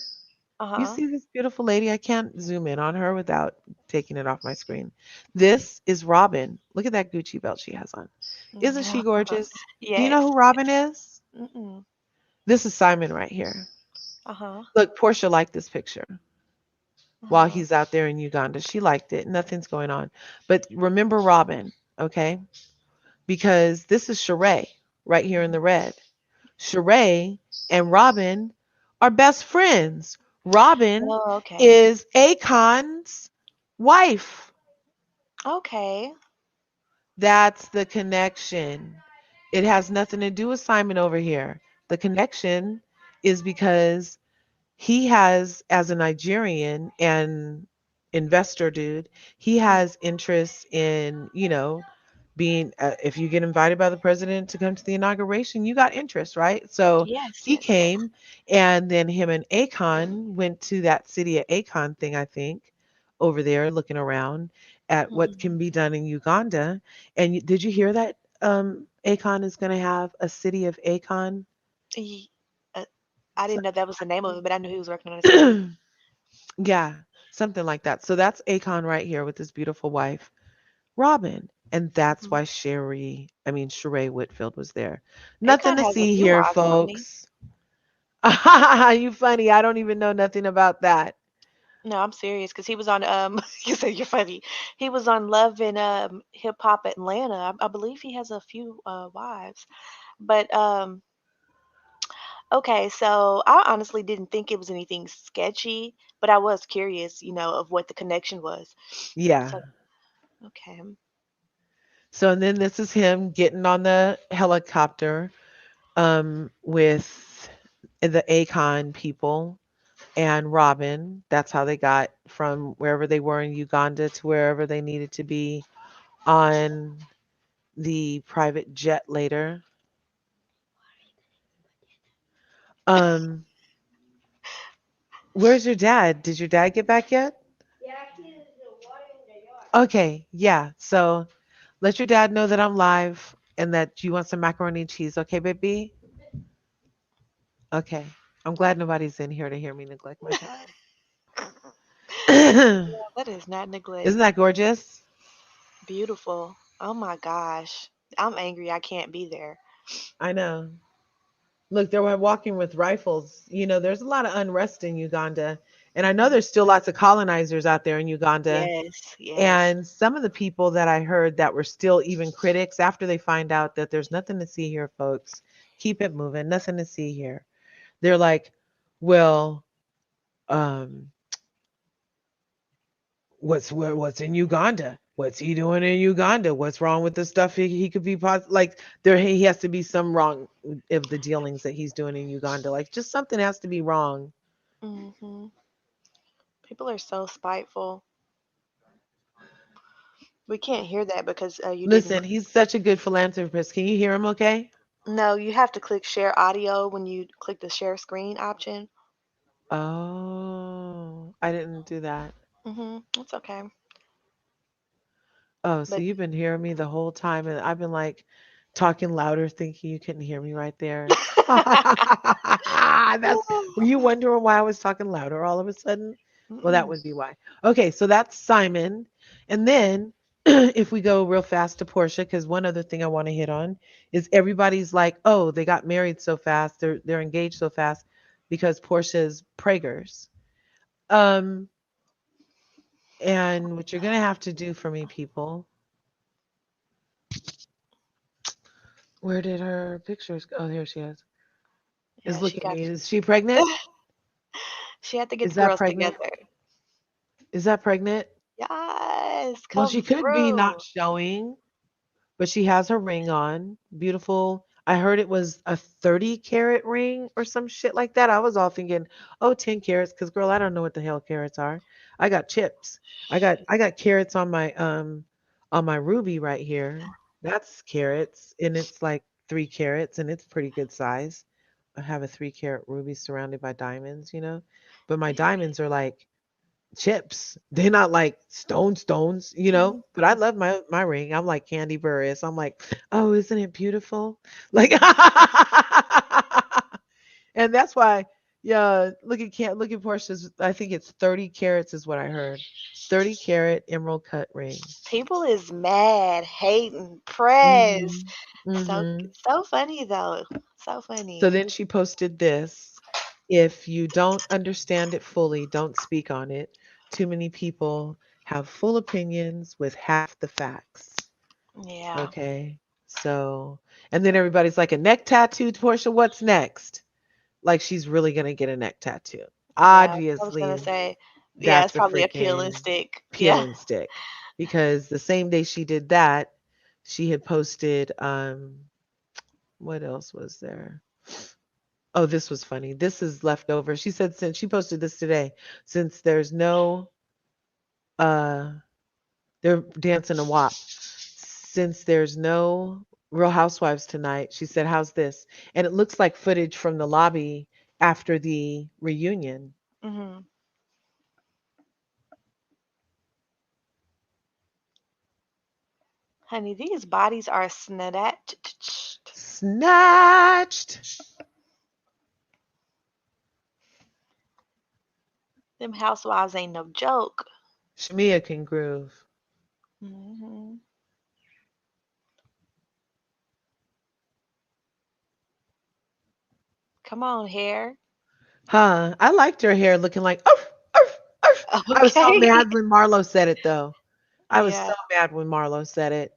You Uh-huh. see this beautiful lady? I can't zoom in on her without taking it off my screen. This is Robin. Look at that Gucci belt she has on. Isn't she gorgeous? Do you know Yes. who Robin is? Mm-mm. This is Simon right here. Uh-huh. Look, Portia liked this picture while Uh-huh. he's out there in Uganda. She liked it. Nothing's going on. But remember Robin, okay? Because this is Sheree right here in the red. Sheree and Robin are best friends. Robin Oh, okay. is Akon's wife. Okay. That's the connection. It has nothing to do with Simon over here. The connection is because he has, as a Nigerian and investor dude, he has interest in, being, if you get invited by the president to come to the inauguration, you got interest, right? So Yes, he yes, yes. came, and then him and Akon went to that city of Akon thing, I think, over there looking around at what Mm-hmm. can be done in Uganda. And did you hear that Akon is going to have a city of Akon? He, uh, I So- didn't know that was the name of it, but I knew he was working on a city. yeah, something like that. So that's Akon right here with his beautiful wife, Robin. And that's Mhm. why Sheree Whitfield was there. Nothing Akon to has a see few here, wives, don't he? folks. You funny. I don't even know nothing about that. No, I'm serious because he was on you say you're funny. He was on Love and Hip Hop Atlanta. I believe he has a few wives. But okay, so I honestly didn't think it was anything sketchy, but I was curious, of what the connection was. Yeah. So okay. So and then this is him getting on the helicopter with the Akon people and Robin. That's how they got from wherever they were in Uganda to wherever they needed to be on the private jet later. Um, where's your dad? Did your dad get back yet? Okay, yeah. So let your dad know that I'm live and that you want some macaroni and cheese. Okay, baby? Okay. I'm glad nobody's in here to hear me neglect my dad. Isn't That is not neglect. that gorgeous? Beautiful. Oh my gosh. I'm angry I can't be there. I know. Look, they were walking with rifles. There's a lot of unrest in Uganda. And I know there's still lots of colonizers out there in Uganda. Yes, yes. And some of the people that I heard that were still even critics after they find out that there's nothing to see here, folks, keep it moving, nothing to see here. They're like, well, um, what's in Uganda? What's he doing in Uganda? What's wrong with the stuff he could be like there he has to be some wrong of the dealings that he's doing in Uganda. Like just something has to be wrong. Hmm. People are so spiteful. We can't hear that because you didn't. Listen, he's such a good philanthropist. Can you hear him okay? No, you have to click share audio when you click the share screen option. Oh, I didn't do that. It's okay. Oh, so But you've been hearing me the whole time, and I've been like talking louder, thinking you couldn't hear me right there. That's were you wondering why I was talking louder all of a sudden? Well, that Mm-mm. would be why. Okay, so that's Simon. And then if we go real fast to Portia, because one other thing I want to hit on is everybody's like, oh, they got married so fast, they're engaged so fast because Portia's preggers. Um, and what you're gonna have to do for me, people. Where did her pictures go? Oh, there she is. Yeah, Look she at got. me. Is she pregnant? She had to get Is the that girls pregnant? together. Is that pregnant? Yes, Well, come she could be not through. showing, but she has her ring on. Beautiful. I heard it was a 30 carat ring or some shit like that. I was all thinking, oh, 10 carats, because girl, I don't know what the hell carats are. I got chips. I got carats on my ruby right here. That's carats, and it's like 3 carats, and it's pretty good size. I have a 3 carat ruby surrounded by diamonds. But my diamonds are like chips. They're not like stones. But I love my ring. I'm like Candy Burris. I'm like, oh, isn't it beautiful? Like, and that's why, yeah. Look at Portia's. I think it's 30 carats is what I heard. 30 carat emerald cut ring. People is mad, hating, press. Mhm. So Mhm. so funny though. So So funny. then she posted this. If you don't understand it fully, don't speak on it. Too many people have full opinions with half the facts. Yeah. Okay. So, and then everybody's like, a neck tattoo, Portia, what's next? Like she's really going to get a neck tattoo. Yeah. I was gonna Obviously, say, yeah, it's that's a probably a peel and freaking stick. peel Yeah. and stick. Because the same day she did that, she had posted, what else was there? Oh, this was funny. This is leftover. She said since she posted this today, since there's no they're dancing a WAP. Since there's no Real Housewives tonight, she said, how's this? And it looks like footage from the lobby after the reunion. Hmm. Honey, these bodies are snatched. Snatched. Them housewives ain't no joke. Shamia can groove. Hmm. Come on, hair. Huh. I liked her hair looking like, oh, oh, oh. I was so Okay. mad when Marlo said it, though. I was Yeah. so mad when Marlo said it.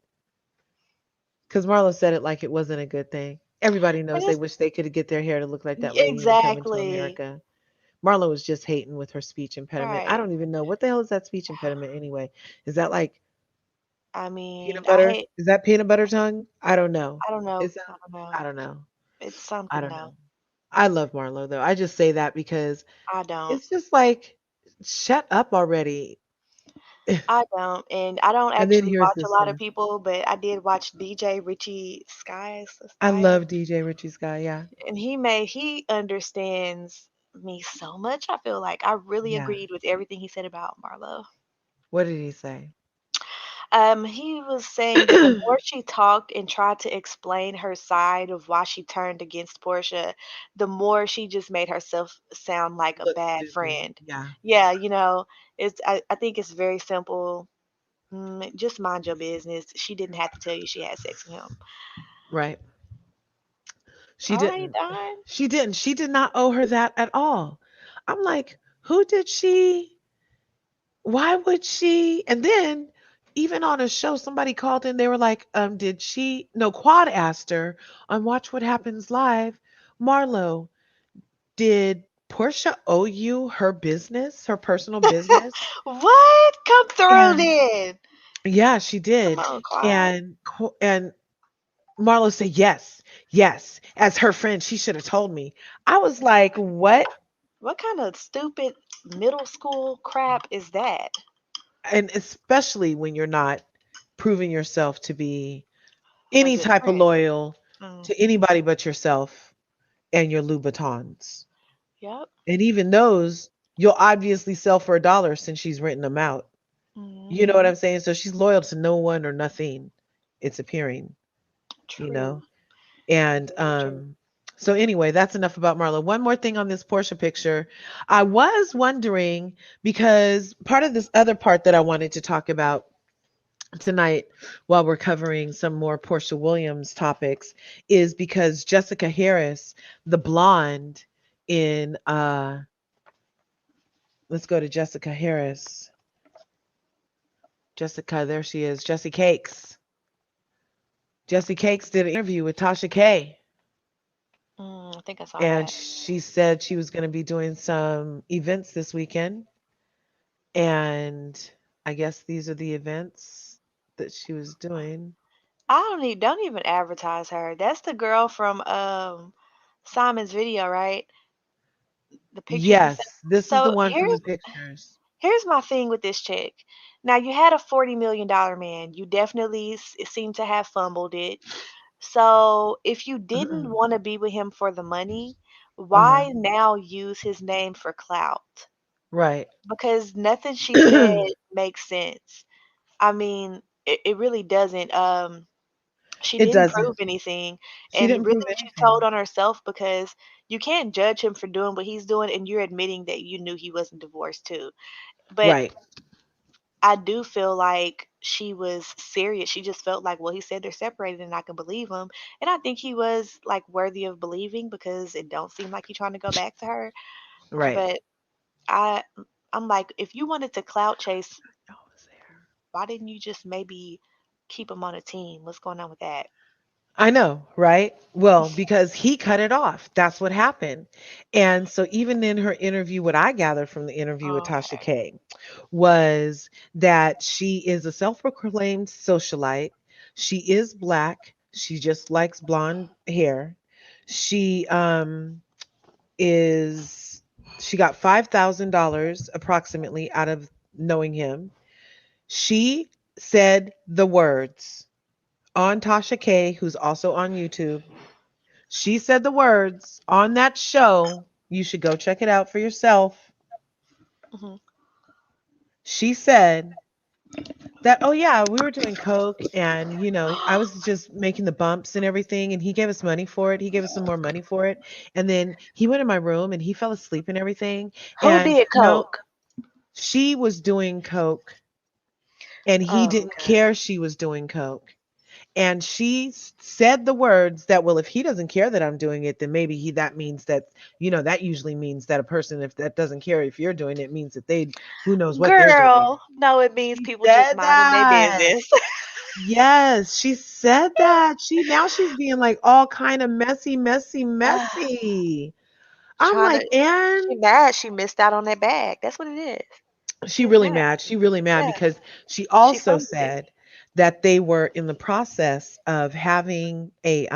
Because Marlo said it like it wasn't a good thing. Everybody And knows they it's wish they could get their hair to look like that lady in Coming to exactly America. Marlo was just hating with her speech impediment. I right. don't even know what the hell is that speech impediment anyway. Is that like I mean, peanut I butter? hate. Is that peanut butter tongue? I don't know. I don't know. Is that? I don't know. I don't know. It's I something don't though. know. I love Marlo though. I just say that because I don't. it's just like, shut up already. I don't. And I don't And then actually here's watch a this lot of one. people, but I did watch DJ Richie I Skies, love DJ Richie's guy. Yeah. and he understands me so much. I feel like I really Yeah. agreed with everything he said about Marlo. What did he say? He was saying that the more she talked and tried to explain her side of why she turned against Portia, the more she just made herself sound like a Look bad stupid. friend. Yeah. Yeah, I think it's very simple. Just mind your business. She didn't have to tell you she had sex with him. Right. She All right, didn't. Don. She didn't. She did not owe her that at all. I'm like, who did she? Why would she? And then even on a show, somebody called in. They were like, did she? No, Quad asked her on Watch What Happens Live. Marlo, did Portia owe you her business, her personal business? What? Come through And then. yeah, she Come did. on, Quad. And Marlo said yes, yes. As her friend, she should have told me. I was like, what? What kind of stupid middle school crap is that? And especially when you're not proving yourself to be A any good type of friend. loyal Mm, to anybody but yourself and your Louboutins. yep. And even those you'll obviously sell for $1 since she's written them out. You know what Hmm. I'm saying? So she's loyal to no one or nothing. It's appearing, you True. know? And Very true. so anyway, that's enough about Marlo. One more thing on this Portia picture. I was wondering because part of this other part that I wanted to talk about tonight while we're covering some more Portia Williams topics is because Jessica Harris, the blonde in let's go to Jessica Harris. Jessica, there she is. Jessie Cakes. Jessie Cakes did an interview with Tasha K. I think I saw And that. she said she was going to be doing some events this weekend. And I guess these are the events that she was doing. Don't even advertise her. That's the girl from Simon's video, right? The pictures you sent. Yes, this is the So one from the pictures. here's my thing with this chick. Now you had a $40 million man. You definitely seem to have fumbled it. So if you didn't want to be with him for the money, Uh-huh. why now use his name for clout? Right. Because nothing she said It makes sense. I mean, it really doesn't. She didn't doesn't. prove anything, She and didn't really prove she told anything. on herself because you can't judge him for doing what he's doing, and you're admitting that you knew he wasn't divorced too. But Right. I do feel like she was serious. She just felt like, well, he said they're separated and I can believe him. And I think he was like worthy of believing because it don't seem like he's trying to go back to her. Right. But I I'm like, if you wanted to clout chase, I was there. why didn't you just maybe keep him on a team? What's going on with that? I know, right? Well, because he cut it off. That's what happened. And so even in her interview, what I gathered from the interview with Tasha Okay. K was that she is a self-proclaimed socialite. She is black. She just likes blonde hair. She is she got $5,000 approximately out of knowing him. She said the words on Tasha K, who's also on YouTube. She said the words on that show. You should go check it out for yourself. Hmm. She said that, oh, yeah, we were doing Coke and, I was just making the bumps and everything. And he gave us money for it. He gave us some more money for it. And then he went in my room and he fell asleep and everything. Who And, did Coke? she was doing Coke and he Oh, didn't okay. care she was doing Coke. And she said the words that, well, if he doesn't care that I'm doing it, then maybe that means that, that usually means that a person, if that doesn't care if you're doing it, means that they, who knows what they're doing. Girl, no, it means She people just said minding their that. business. Yes, she said that. Now she's being like all kind of messy, messy, Ah, messy. I'm trying to. like, and She mad. She missed out on that bag. That's what it is. she She's really mad. mad. She really mad Yeah, because she she also fumbled it. said that they were in the process of having a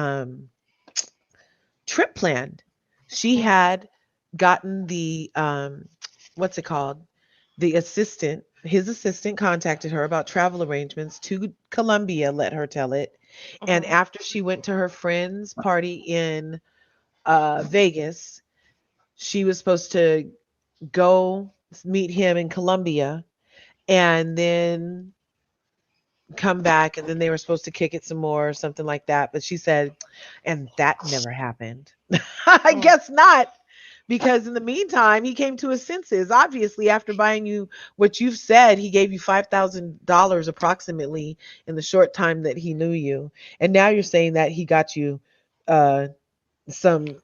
trip planned. She Mm, had gotten the what's it called? The assistant, his assistant contacted her about travel arrangements to Colombia, let her tell it. And mhm, after she went to her friend's party in Vegas, she was supposed to go meet him in Colombia and then come back and then they were supposed to kick it some more or something like that. But she said, and that never happened. I mm. guess not. Because in the meantime, he came to his senses. Obviously, after buying you what you've said, he gave you $5,000 approximately in the short time that he knew you. And now you're saying that he got you uh some,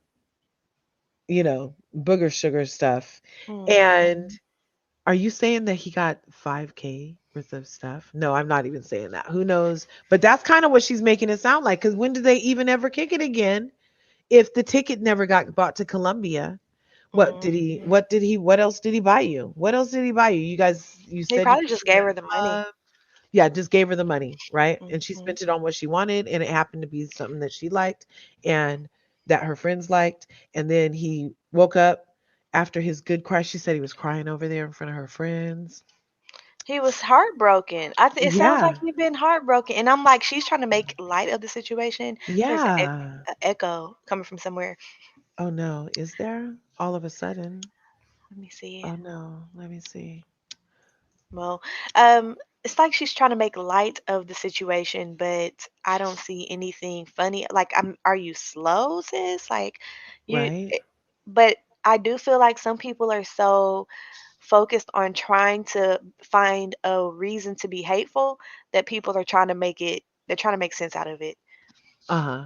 booger sugar stuff. And Mm. are you saying that he got 5K worth of stuff? No, I'm not even saying that. Who knows? But that's kind of what she's making it sound like. Because when did they even ever kick it again? If the ticket never got bought to Columbia, Mhm. what else did he buy you? What else did he buy you? You He said you probably guys just were gave at her a the money. club. Yeah, just gave her the money, right? And she Mhm. spent it on what she wanted, and it happened to be something that she liked and that her friends liked. And then he woke up after his good cry. She said he was crying over there in front of her friends. He was heartbroken. It sounds like Yeah, he's been heartbroken, and I'm like, she's trying to make light of the situation. There's yeah. a echo coming from somewhere. Oh no, is there all of a sudden? Let me see. Oh no, let me see. Well, it's like she's trying to make light of the situation, but I don't see anything funny. Like, are you slow, sis? Like, you, Right? but I do feel like some people are so focused on trying to find a reason to be hateful that people are trying to they're trying to make sense out of it. Uh huh.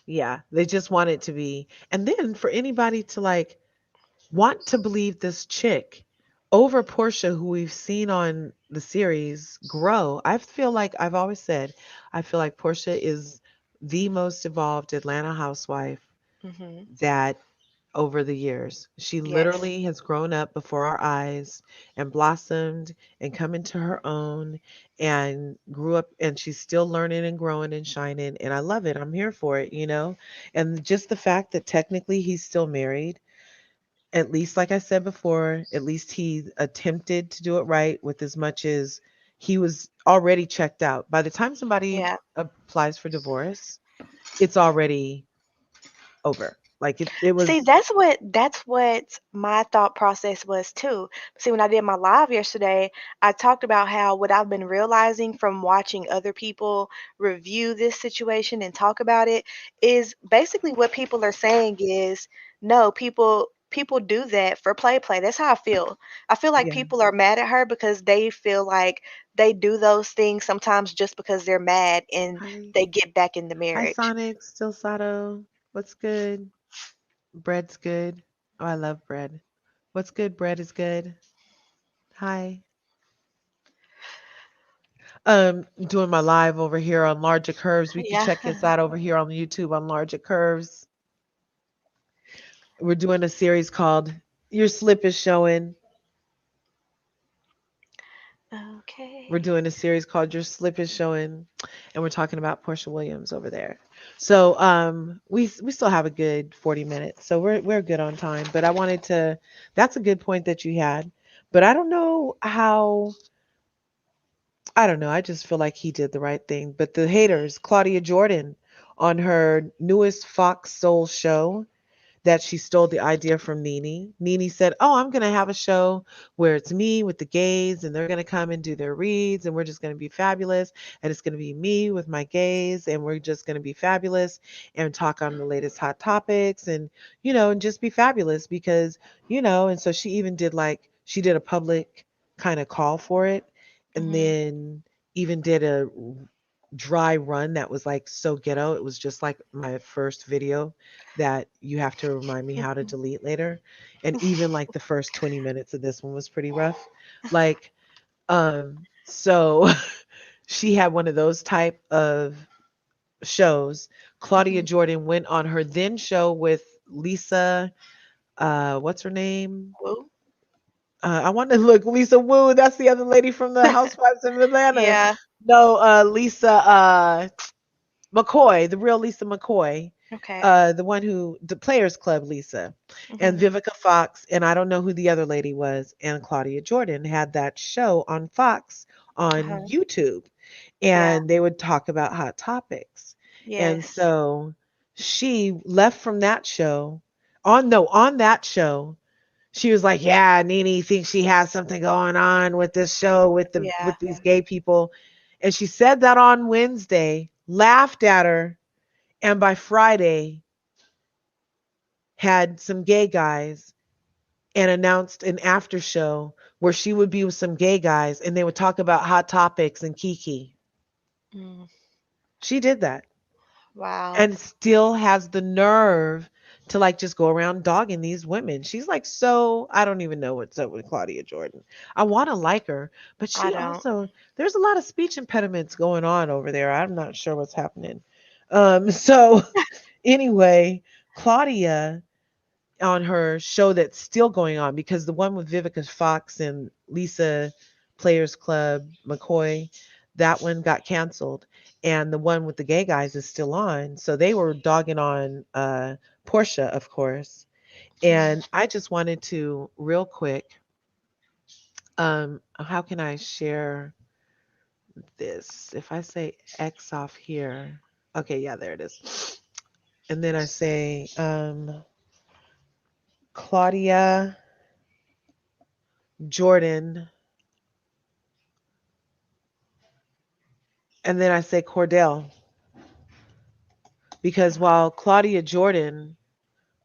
Yeah, they just want it to be. And then for anybody to like want to believe this chick over Portia, who we've seen on the series grow, I feel like I've always said, I feel like Portia is the most evolved Atlanta housewife Hmm. that over the years. She Yes. literally has grown up before our eyes and blossomed and come into her own and grew up, and she's still learning and growing and shining. And I love it. I'm here for it. And just the fact that technically he's still married, at least, like I said before, at least he attempted to do it right with as much as he was already checked out. By the time somebody Yeah. applies for divorce, it's already over. Like it See, was, that's what my thought process was too. See, when I did my live yesterday, I talked about how what I've been realizing from watching other people review this situation and talk about it is basically what people are saying is no, people do that for play. That's how I feel. I feel like yeah. people are mad at her because they feel like they do those things sometimes just because they're mad and Hi. they get back in the Hi, marriage. Sonic. Still Sato. What's good? Bread's good. Oh, I love bread. What's good? Bread is good. Hi. Doing my live over here on Larger Curves. We can Yeah. check us out over here on YouTube on Larger Curves. We're doing a series called Your Slip is Showing. We're Okay. doing a series called Your Slip is Showing, and we're talking about Portia Williams over there. So we still have a good 40 minutes. So we're good on time. But I wanted to that's a good point that you had. But I don't know how I don't know. I just feel like he did the right thing. But the haters, Claudia Jordan on her newest Fox Soul show, that she stole the idea from NENE. NENE said, "Oh, I'm going to have a show where it's me with the gays and they're going to come and do their reads and we're just going to be fabulous. And it's going to be me with my gays and we're just going to be fabulous and talk on the latest hot topics and just be fabulous because. And so she did a public kind of call for it and Mhm. then even did a dry run that was like so ghetto. It was just like my first video that you have to remind me how to delete later. And even like the first 20 minutes of this one was pretty rough. Like, so she had one of those type of shows. Claudia Mhm. Jordan went on her then show with Lisa, what's her name? Woo. I want to look Lisa Wu. That's the other lady from the Housewives of Atlanta. Yeah. No, Lisa McCoy, the real Lisa McCoy, Okay. the one who the Players Club Lisa, and Mhm. Vivica Fox, and I don't know who the other lady was, and Claudia Jordan had that show on Fox on Uh-huh. YouTube, Yeah. and they would talk about hot topics, and Yes. so she left from that show. On that show, she was like, "Yeah, Nene thinks she has something going on with this show Yeah. with these gay people," and she said that on Wednesday, laughed at her, and by Friday had some gay guys and announced an after show where she would be with some gay guys and they would talk about hot topics and Kiki. Mm. She did that. Wow. and still has the nerve to like just go around dogging these women. She's like, so I don't even know what's up with Claudia Jordan. I want to like her, but I she don't. also, there's a lot of speech impediments going on over there. I'm not sure what's happening. So anyway, Claudia on her show that's still going on, because the one with Vivica Fox and Lisa Players Club McCoy, that one got canceled, and the one with the gay guys is still on. So they were dogging on Portia, of course. Mm. And I just wanted to real quick, how can I share this? If I say X off here, okay, yeah, there it is. And then I say Claudia Jordan, and then I say Cordell, because while Claudia Jordan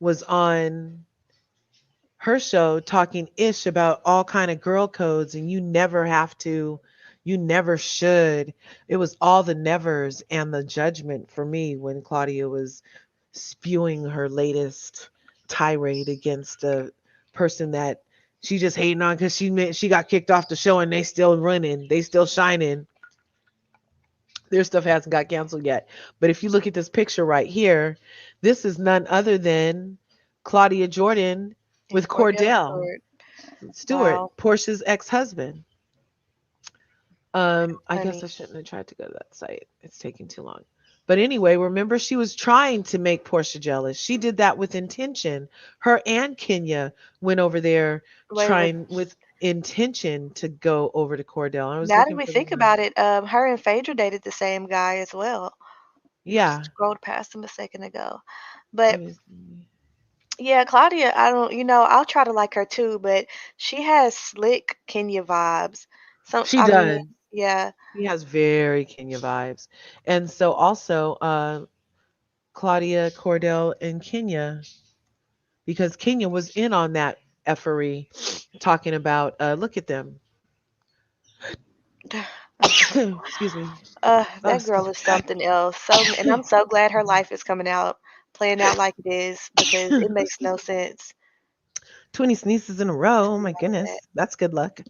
was on her show talking ish about all kind of girl codes, and you never have to, you never should, it was all the nevers and the judgment for me when Claudia was spewing her latest tirade against a person that she just hating on because she got kicked off the show and they still running, they still shining. Their stuff hasn't got canceled yet. But if you look at this picture right here, this is none other than Claudia Jordan And with Cordell Cordell Stewart. Stewart, Wow. Portia's ex-husband. I guess I Funny. shouldn't have tried to go to that site. It's taking too long. But anyway, remember she was trying to make Portia jealous. She did that with intention. Her and Kenya went over there Wait, but trying with intention to go over to Cordell. I was now that looking we for the think one. about it, her and Phaedra dated the same guy as well. You Yeah. scrolled past him a second ago. Let But me see. yeah, Claudia, I don't, I'll try to like her too, but she has slick Kenya vibes. She I mean, does. yeah, He has very Kenya vibes. And so also Claudia Cordell and Kenya, because Kenya was in on that effery talking about look at them. Excuse me. Oh, that excuse girl me. is something else. And I'm so glad her life is coming out, playing out like it is because it makes no sense. 20 sneezes in a row. Oh my None of that. goodness. That's good luck.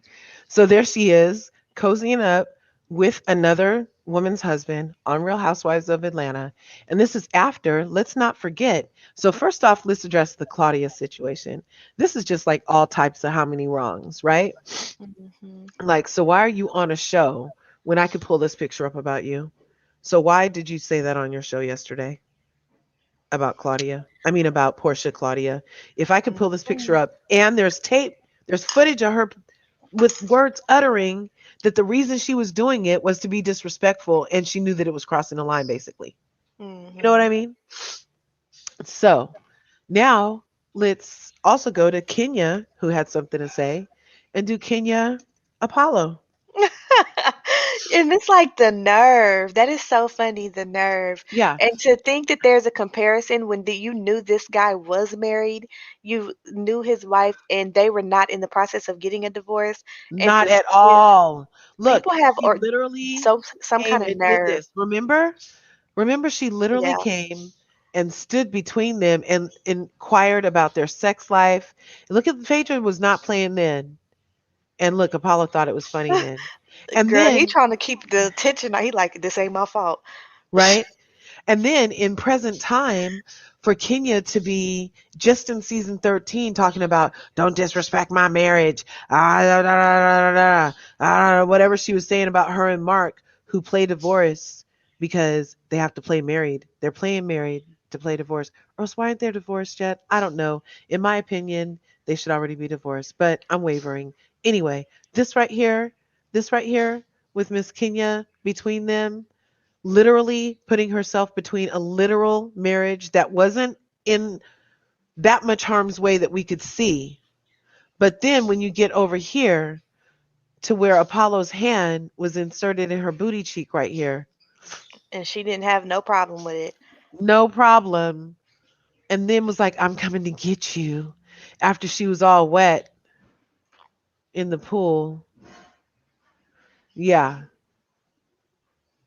So there she is, cozying up with another woman's husband on Real Housewives of Atlanta. And this is after, let's not forget. So, first off, let's address the Claudia situation. This is just like all types of how many wrongs, right? Hmm. Like, so why are you on a show when I could pull this picture up about you? So, why did you say that on your show yesterday about Claudia? I mean, about Portia Claudia. If I could pull this picture up and there's tape, there's footage of her with words uttering that the reason she was doing it was to be disrespectful and she knew that it was crossing the line, basically. You know what Hmm. I mean? So now let's also go to Kenya, who had something to say, and do Kenya Apollo. And it's like the nerve. That is so funny, the nerve. Yeah, And to think that there's a comparison when you knew this guy was married, you knew his wife, and they were not in the process of getting a divorce, and not to at still, all. Look, people have she or literally some kind came of and did nerve. this. Remember? Remember, she literally Yeah. came and stood between them and inquired about their sex life. Look at Phaedra was not playing then. And look, Apollo thought it was funny then. And Girl, he then, trying to keep the attention. He like this ain't my fault. right? And then in present time, for Kenya to be just in season 13 talking about don't disrespect my marriage, da, da, da, da, da, whatever she was saying about her and Mark, who play divorce because they have to play married. They're playing married to play divorce. Or else why aren't they divorced yet? I don't know. In my opinion, they should already be divorced, but I'm wavering. Anyway, this right here with Miss Kenya between them, literally putting herself between a literal marriage that wasn't in that much harm's way that we could see. But then when you get over here to where Apollo's hand was inserted in her booty cheek right here, And she didn't have no problem with it. no problem. And then was like, I'm coming to get you after she was all wet in the pool. Yeah.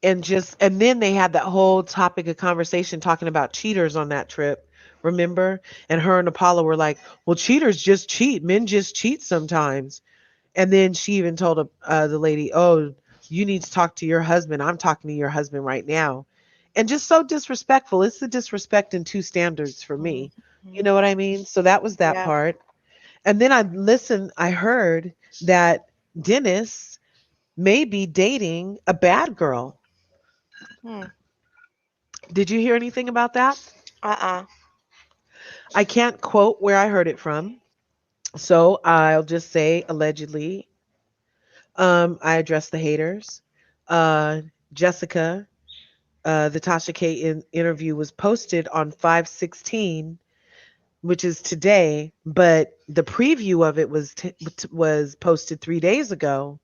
and then they had that whole topic of conversation talking about cheaters on that trip, remember? And her and Apollo were like, well, cheaters just cheat, men just cheat sometimes. And then she even told the lady, oh, you need to talk to your husband, I'm talking to your husband right now. And just so disrespectful. It's the disrespect in two standards for me, you Mhm. know what I mean? So that was that Yeah. part. And then I heard that Dennis may be dating a bad girl. Hmm. Did you hear anything about that? Uh-uh. I can't quote where I heard it from. So I'll just say allegedly. I address the haters. Uh, Jessica, the Tasha K interview was posted on 5/16, which is today, but the preview of it was posted 3 days ago.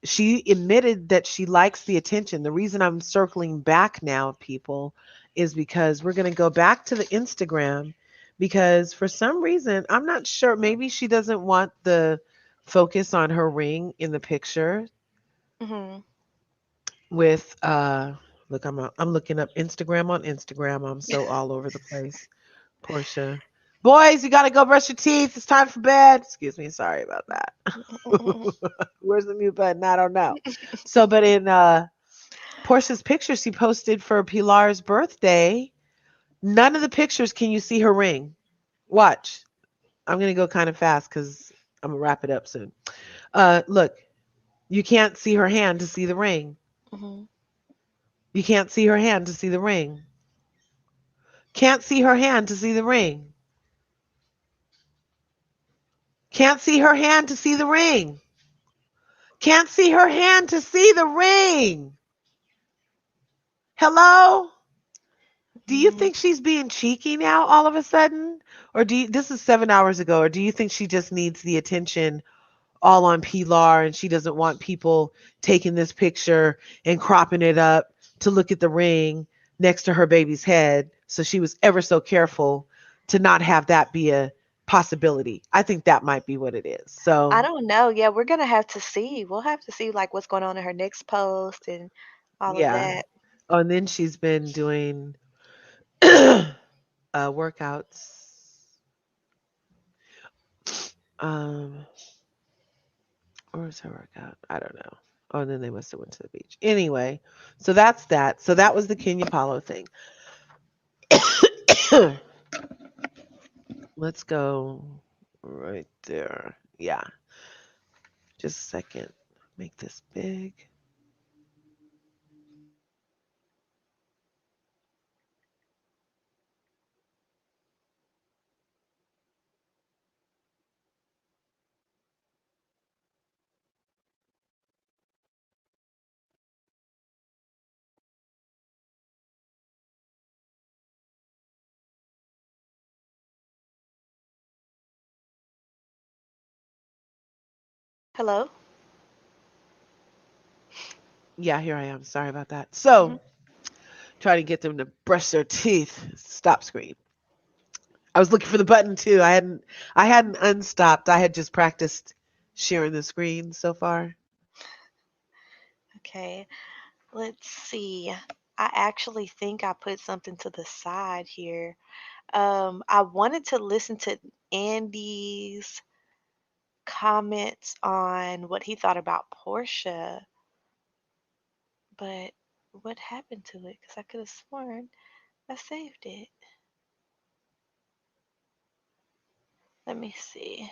She admitted that she likes the attention. The reason I'm circling back now, people, is because we're going to go back to the Instagram because for some reason, I'm not sure, maybe she doesn't want the focus on her ring in the picture Mhm. with look, I'm looking up Instagram on Instagram. I'm so all over the place. Portia. Boys, you got to go brush your teeth. It's time for bed. Excuse me. Sorry about that. Where's the mute button? I don't know. So, but in Portia's picture she posted for Pilar's birthday, none of the pictures can you see her ring. Watch. I'm going to go kind of fast because I'm going to wrap it up soon. Look, you can't see her hand to see the ring. Mhm. You can't see her hand to see the ring. Can't see her hand to see the ring. Can't see her hand to see the ring. Can't see her hand to see the ring. Hello? Do you Mhm. think she's being cheeky now all of a sudden? Or this is 7 hours ago, or do you think she just needs the attention all on Pilar and she doesn't want people taking this picture and cropping it up to look at the ring next to her baby's head? So she was ever so careful to not have that be a possibility. I think that might be what it is. I So, don't know. Yeah, we're gonna have to see. We'll have to see like what's going on in her next post and all of yeah. that. Oh, and then she's been doing workouts. Um, where's her workout? I don't know. Oh, and then they must have went to the beach. Anyway, so that's that. So that was the Kenya Paulo thing. Let's go right there. Yeah, just a second. Make this big. Hello? Yeah, here I am. Sorry about that. Mhm. So, try to get them to brush their teeth. Stop screen. I was looking for the button too. I hadn't unstopped. I had just practiced sharing the screen so far. Okay. Let's see. I actually think I put something to the side here. I wanted to listen to Andy's comments on what he thought about Portia, but what happened to it? Because I could have sworn I saved it. Let me see.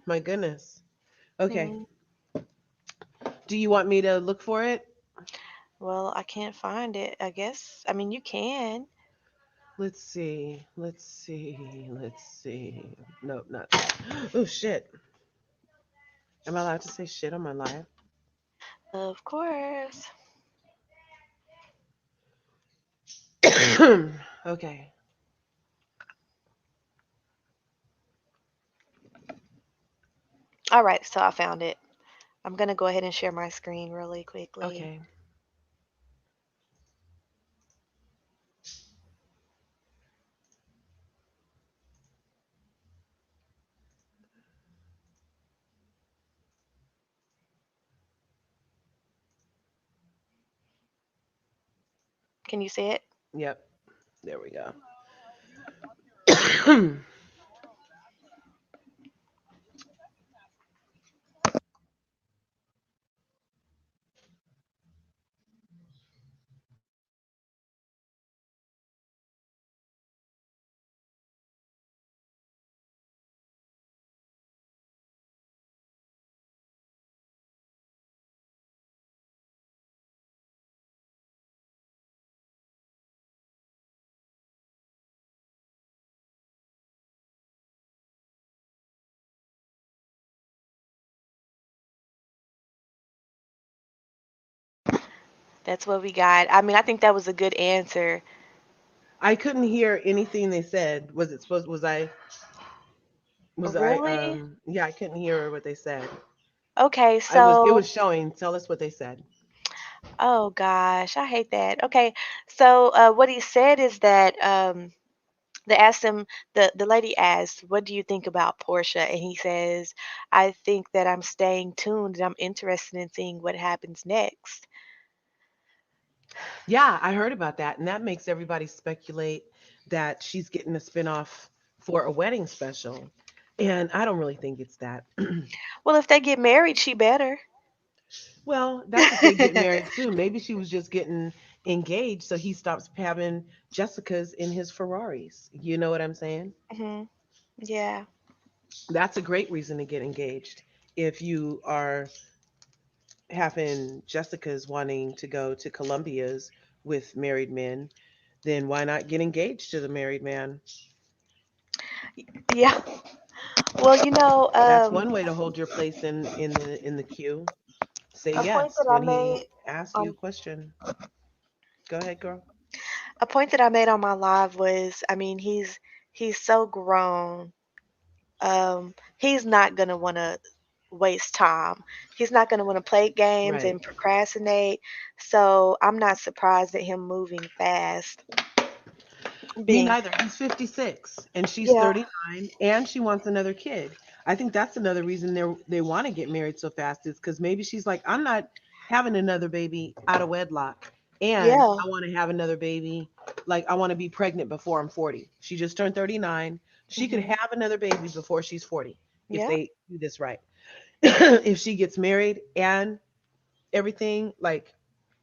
My goodness. Okay. Hmm. Do you want me to look for it? Well, I can't find it. I guess. I mean, you can. Let's see. Let's see. Let's see. Nope, not that. Oh shit. Am I allowed to say shit on my live? Of course. Okay. All right, so I found it. I'm gonna go ahead and share my screen really quickly. Okay. Can you see it? Yep. There we go. That's what we got. I mean, I think that was a good answer. I couldn't hear anything they said. Was it supposed? Was I? Really? Yeah, I couldn't hear what they said. Okay, I was. It so, was showing. Tell us what they said. oh gosh, I hate that. Okay, so what he said is that they asked him, the lady asked, "What do you think about Portia?" And he says, "I think that I'm staying tuned and I'm interested in seeing what happens next." Yeah, I heard about that, and that makes everybody speculate that she's getting a spinoff for a wedding special. And I don't really think it's that. Well, if they get married, she better. Well, that's if they get married too. Maybe she was just getting engaged, so he stops having Jessica's in his Ferraris. You know what I'm saying? Hmm. Yeah. That's a great reason to get engaged. If you are having Jessica's wanting to go to Columbia's with married men, then why not get engaged to the married man? Yeah. Well, That's one way to hold your place in the queue. Say a point yes that I when he made asks you a on question. Go ahead, girl. a point that I made on my live was, I mean, he's so grown. He's not gonna want to waste time. He's not gonna want to play games Right. and procrastinate. So I'm not surprised at him moving fast. Me Being, neither. He's 56 and she's yeah, 39 and she wants another kid. I think that's another reason they want to get married so fast is cuz maybe she's like I'm not having another baby out of wedlock and yeah, I want to have another baby like I want to be pregnant before I'm 40. She just turned 39. She could hmm, have another baby before she's 40 if yeah, they do this right. If she gets married and everything like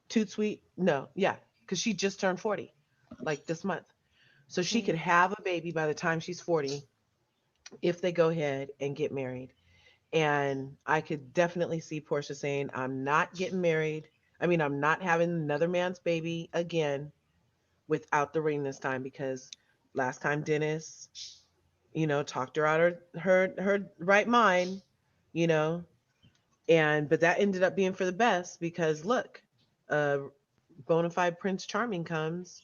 too sweet, no. Yeah, cuz she just turned 40 like this month. So she mm, could have a baby by the time she's 40 if they go ahead and get married. And I could definitely see Portia saying, I'm not getting married. I mean, I'm not having another man's baby again without the ring this time because last time Dennis, talked her out of her right mind, you know, and but that ended up being for the best because look, uh bona fide Prince Charming comes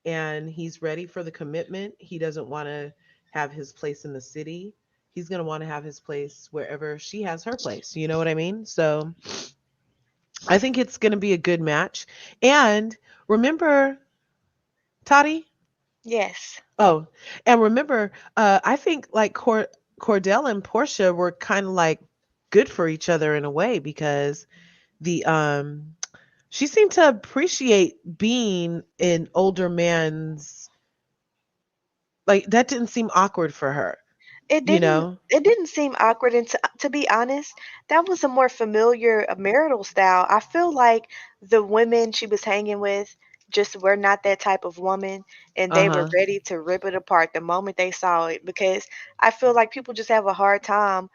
and he's ready for the commitment. He doesn't want to have his place in the city. He's going to want to have his place wherever she has her place. You know what I mean? So I think it's going to be a good match. And remember, Toddy? yes, Oh, and remember, I think like Cordell and Portia were kind of like good for each other in a way because the she seemed to appreciate being an older man's like that didn't seem awkward for her, it you didn't. know? It didn't seem awkward, and to be honest, that was a more familiar marital style. I feel like the women she was hanging with just were not that type of woman, and they were Uh-huh. ready to rip it apart the moment they saw it. Because I feel like people just have a hard time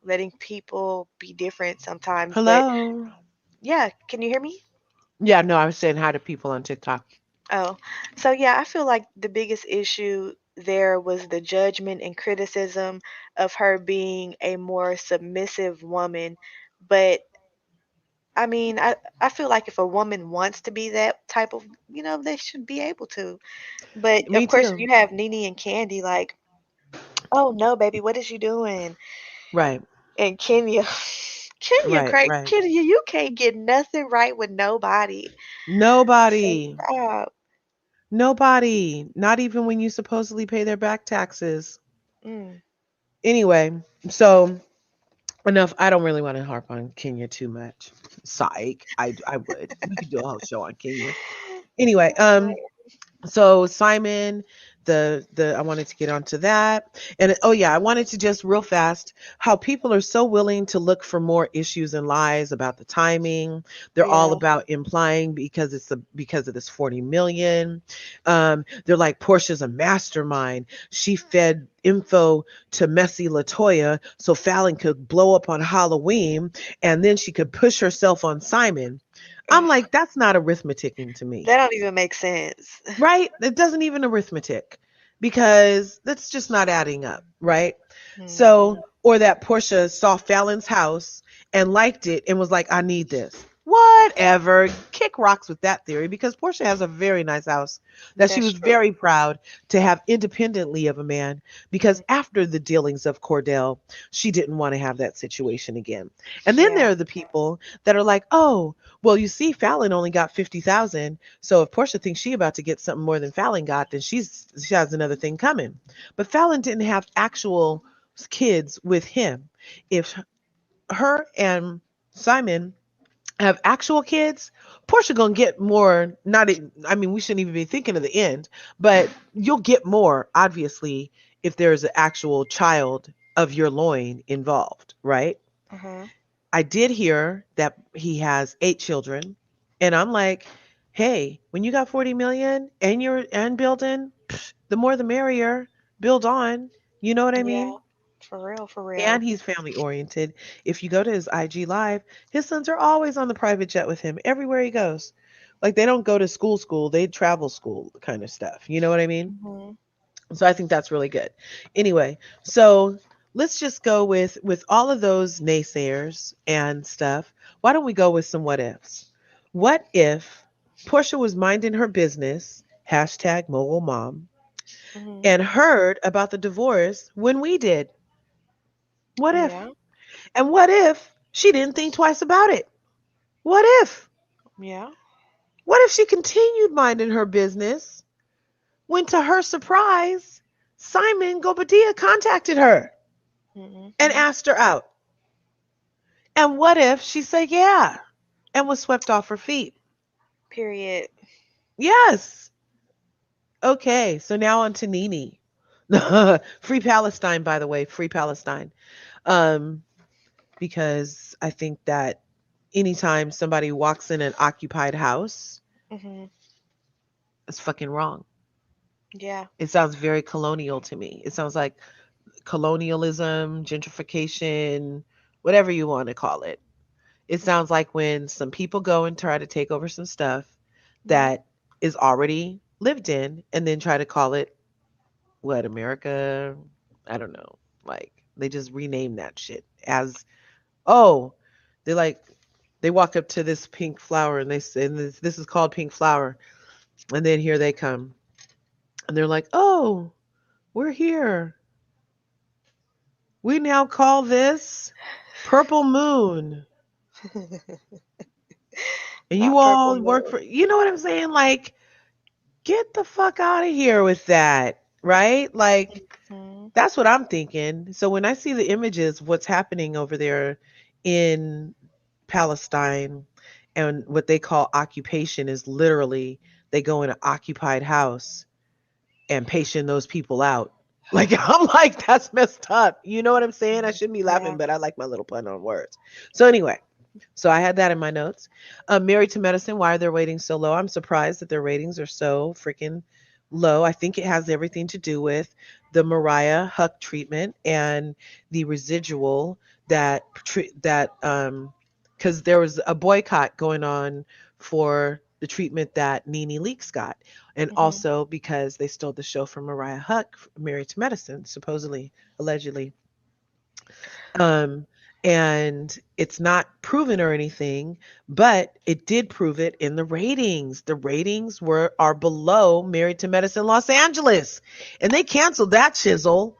letting people be different sometimes. But Hello. yeah, can you hear me? Yeah, no, I was saying hi to people on TikTok. Oh, so yeah, I feel like the biggest issue there was the judgment and criticism of her being a more submissive woman. But I mean, I feel like if a woman wants to be that type of, they should be able to. But Me of course, too. you have Nene and Candy like, oh no, baby, what is you doing? Right. And Kenya, Kenya, Right, crazy, right. Kenya, you can't get nothing right with nobody. Nobody. Stop. Nobody. Not even when you supposedly pay their back taxes. Mm. Anyway, so enough. I don't really want to harp on Kenya too much. Psych. I would. We could do a whole show on Kenya. Anyway, That's nice. so Simon, the I wanted to get onto that. And oh yeah, I wanted to just real fast how people are so willing to look for more issues and lies about the timing. They're all Yeah. about implying because because of this 40 million. They're like Portia's a mastermind. She fed info to Messy Latoya so Fallon could blow up on Halloween and then she could push herself on Simon. I'm Ugh, like, that's not arithmeticing to me. that don't even make sense. Right? It doesn't even arithmetic because that's just not adding up, right? So, Mm-mm. or that Portia saw Fallon's house and liked it and was like, I need this. Whatever. Kick rocks with that theory because Portia has a very nice house that she That's was true. very proud to have independently of a man because Mm, after the dealings of Cordell, she didn't want to have that situation again. And then yeah. there are the people that are like, oh, well, you see, Fallon only got 50,000. So if Portia thinks she about to get something more than Fallon got, then she has another thing coming. But Fallon didn't have actual kids with him. If her and Simon have actual kids, Portia gonna get more. I mean, we shouldn't even be thinking of the end, but you'll get more obviously if there's an actual child of your loin involved, right? Mm-hmm. I did hear that he has 8 children, and I'm like, hey, when you got 40 million and you're and building, the more the merrier. Build on. You know what I Yeah. mean? For real, for And real. he's family oriented. If you go to his IG live, his sons are always on the private jet with him everywhere he goes. Like they don't go to school, they travel school kind of stuff. You know what I mean? Mm-hmm. So I think that's really good. Anyway, so let's just go with all of those naysayers and stuff. Why don't we go with some what ifs? What if Portia was minding her business, hashtag mogul mom, Mm-hmm. and heard about the divorce when we did? What if? Yeah. And what if she didn't think twice about it? What if? Yeah. What if she continued minding her business when, to her surprise, Simon Gobadia contacted her and Mm-hmm. asked her out? And what if she said yeah and was swept off her feet? Period. Yes. Okay, so now on to Nene. Free Palestine, by the way, free Palestine. Um, because I think that anytime somebody walks in an occupied house, Mm-hmm. it's fucking wrong. Yeah. It sounds very colonial to me. It sounds like colonialism, gentrification, whatever you want to call it. It sounds like when some people go and try to take over some stuff Mm-hmm. that is already lived in and then try to call it what, America? I don't know. Like they just rename that shit as, oh, they like they walk up to this pink flower and they say, and this is called pink flower, and then here they come and they're like, oh, we're here. We now call this Purple Moon. And you Not purple all work moon. for, you know what I'm saying? Like, get the fuck out of here with that, right? Like, Mm-hmm. that's what I'm thinking. So when I see the images, what's happening over there in Palestine and what they call occupation is literally they go in an occupied house and patient those people out. Like I'm like that's messed up. You know what I'm saying? I shouldn't be laughing, Yeah. but I like my little pun on words. So anyway, so I had that in my notes. Married to Medicine, why are their ratings so low? I'm surprised that their ratings are so freaking low. I think it has everything to do with the Mariah Huck treatment and the residual that because there was a boycott going on for the treatment that Nene Leakes got, and Mm-hmm. also because they stole the show from Mariah Huck, Married to Medicine, supposedly, allegedly. Um, and it's not proven or anything, but it did prove it in the ratings. The ratings are below Married to Medicine Los Angeles, and they canceled that chisel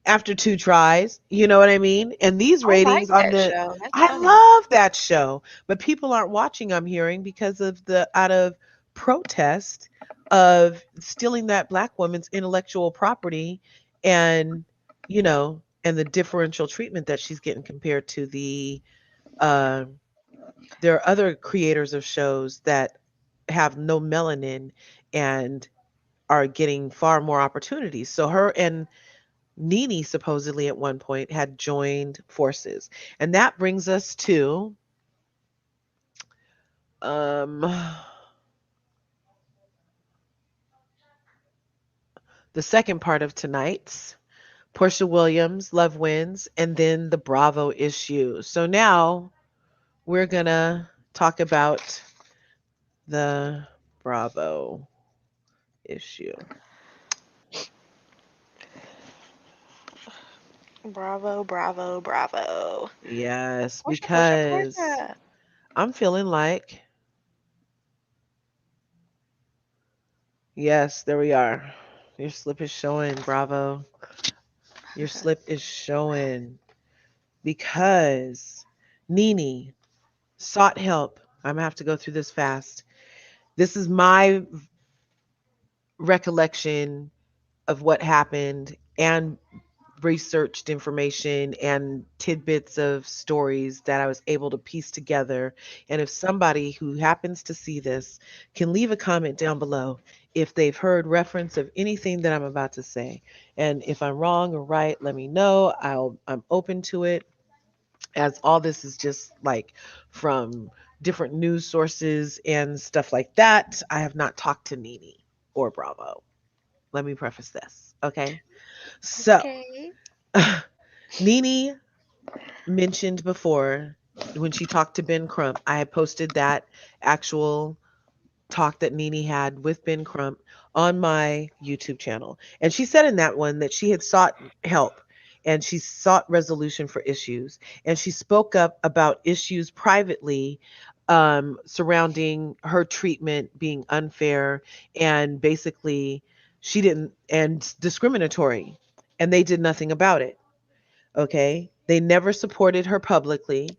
after 2 tries. You know what I mean? And these I like ratings on that the show. That's I funny. love that show, but people aren't watching. I'm hearing because of the out of protest of stealing that black woman's intellectual property and and the differential treatment that she's getting compared to the uh, there are other creators of shows that have no melanin and are getting far more opportunities. So her and Nene supposedly at one point had joined forces. And that brings us to um the second part of tonight's Portia Williams, Love Wins, and then the Bravo issue. So now we're going to talk about the Bravo issue. Bravo, bravo, bravo. Yes, Portia, Portia, because Portia. I'm feeling like, yes, there we are. Your slip is showing, Bravo. Your slip is showing because Nene sought help. I'm gonna have to go through this fast. This is my recollection of what happened and researched information and tidbits of stories that I was able to piece together. And if somebody who happens to see this can leave a comment down below if they've heard reference of anything that I'm about to say. And if I'm wrong or right, let me know. I'm open to it, as all this is just like from different news sources and stuff like that. I have not talked to Nene or Bravo. Let me preface this. Okay. So Okay. Nene mentioned before when she talked to Ben Crump, I had posted that actual talk that Nene had with Ben Crump on my YouTube channel. And she said in that one that she had sought help and she sought resolution for issues. And she spoke up about issues privately surrounding her treatment being unfair and basically she didn't, and discriminatory. And they did nothing about it. Okay. They never supported her publicly.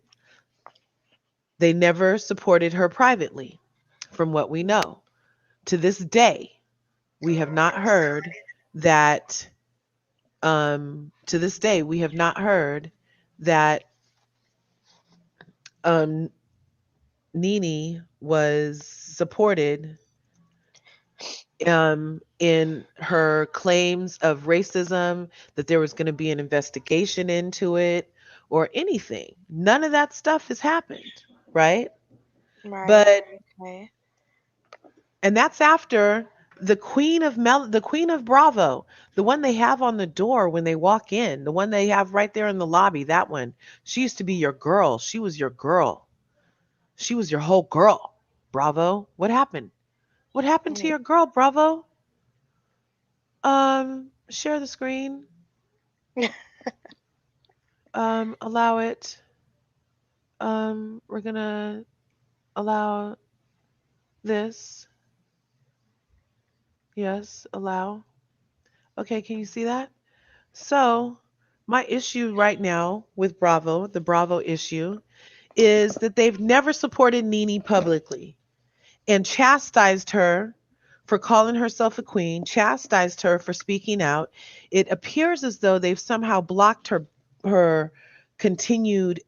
They never supported her privately, from what we know. To this day, we have not heard that, to this day, we have not heard that um, Nene was supported in her claims of racism, that there was going to be an investigation into it or anything. None of that stuff has happened, right? Right. But Okay. and that's after the queen of Bravo, the one they have on the door when they walk in, the one they have right there in the lobby, that one. She used to be your girl. She was your girl. She was your whole girl. Bravo. What happened? What happened to Mm. your girl, Bravo? Share the screen. Allow it. We're gonna allow this. Yes, allow. Okay, can you see that? So, my issue right now with Bravo, the Bravo issue, is that they've never supported Nene publicly and chastised her for calling herself a queen, chastised her for speaking out. It appears as though they've somehow blocked her continued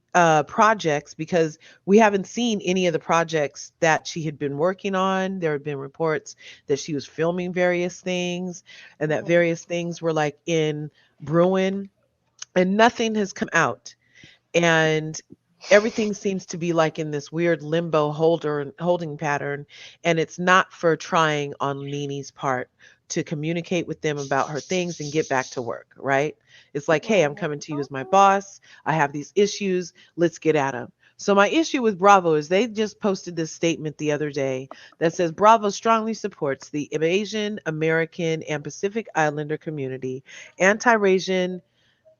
projects because we haven't seen any of the projects that she had been working on. There have been reports that she was filming various things and that Mhm. various things were like in brewing and nothing has come out. And everything seems to be like in this weird limbo holding pattern, and it's not for trying on Nene's part to communicate with them about her things and get back to work, right? It's like, hey, I'm Right. coming to you as my boss. I have these issues. Let's get at them. So my issue with Bravo is they just posted this statement the other day that says Bravo strongly supports the Asian American and Pacific Islander community. Anti-Asian,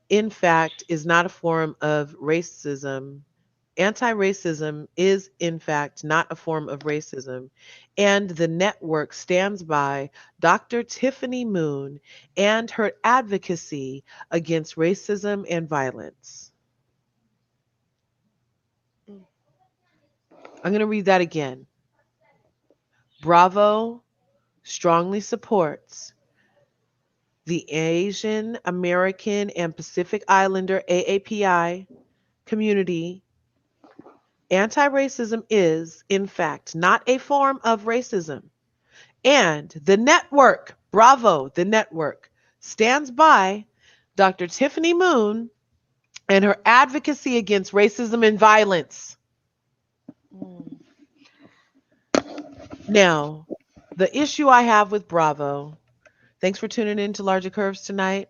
in fact, is not a form of racism. Anti racism is, in fact, not a form of racism. And the network stands by Dr. Tiffany Moon and her advocacy against racism and violence. Mm. I'm going to read that again. Bravo strongly supports the Asian American and Pacific Islander AAPI community Anti racism is, in fact, not a form of racism. And the network, bravo, the network, stands by Dr. Tiffany Moon and her advocacy against racism and violence. Mm. Now, the issue I have with Bravo, thanks for tuning in to Larger Curves tonight.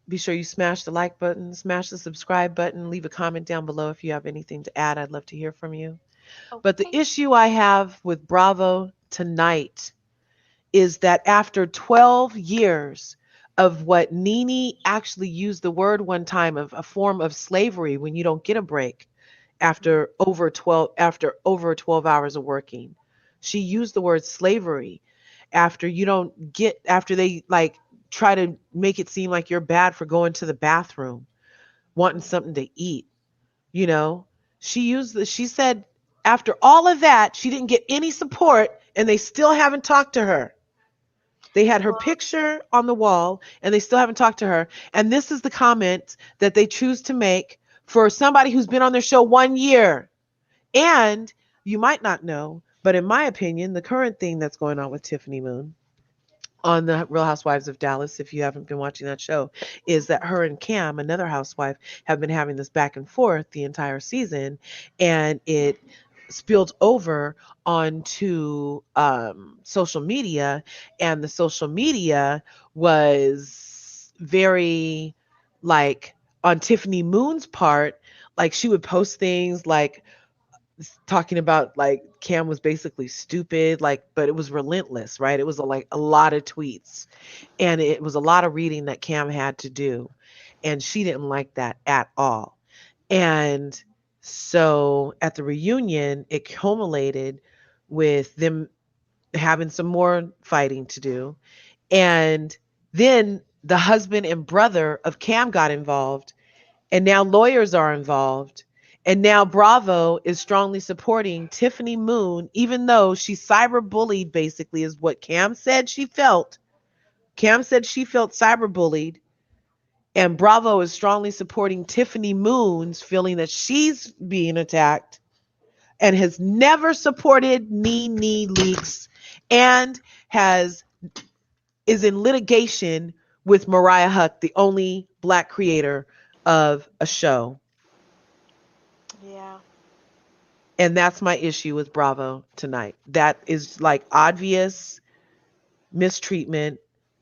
Be sure you smash the like button, smash the subscribe button, leave a comment down below if you have anything to add. I'd love to hear from you. But the Okay. issue I have with Bravo tonight is that after 12 years of what Nene actually used the word one time of a form of slavery when you don't get a break after over 12 hours of working. She used the word slavery after you don't get after they like try to make it seem like you're bad for going to the bathroom, wanting something to eat, you know. She said after all of that, she didn't get any support and they still haven't talked to her. They had her Well, picture on the wall and they still haven't talked to her. And this is the comment that they choose to make for somebody who's been on their show 1 year. And you might not know, but in my opinion, the current thing that's going on with Tiffany Moon on the Real Housewives of Dallas, if you haven't been watching that show, is that her and Cam, another housewife, have been having this back and forth the entire season, and it spilled over onto social media, and the social media was very like on Tiffany Moon's part, like she would post things like talking about like Cam was basically stupid, like, but it was relentless, right? It was like a lot of tweets and it was a lot of reading that Cam had to do. And she didn't like that at all. And so at the reunion, it culminated with them having some more fighting to do. And then the husband and brother of Cam got involved and now lawyers are involved. And now Bravo is strongly supporting Tiffany Moon, even though she cyberbullied, basically, is what Cam said she felt. Cam said she felt cyberbullied. And Bravo is strongly supporting Tiffany Moon's feeling that she's being attacked and has never supported NENE leaks and has is in litigation with Mariah Huck, the only black creator of a show. yeah. And that's my issue with Bravo tonight. That is like obvious mistreatment.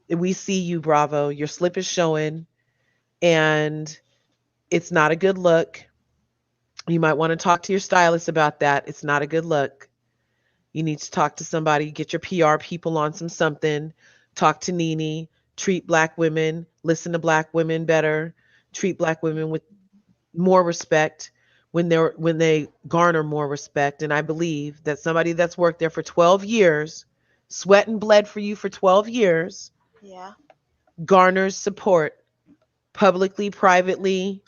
We see you, Bravo. Your slip is showing, and it's not a good look. You might want to talk to your stylist about that. It's not a good look. You need to talk to somebody, get your PR people on something. Talk to NENE. Treat black women. Listen to black women better. Treat black women with more respect when they garner more respect. And I believe that somebody that's worked there for 12 years, sweat and bled for you for 12 years, Yeah. garners support publicly, privately.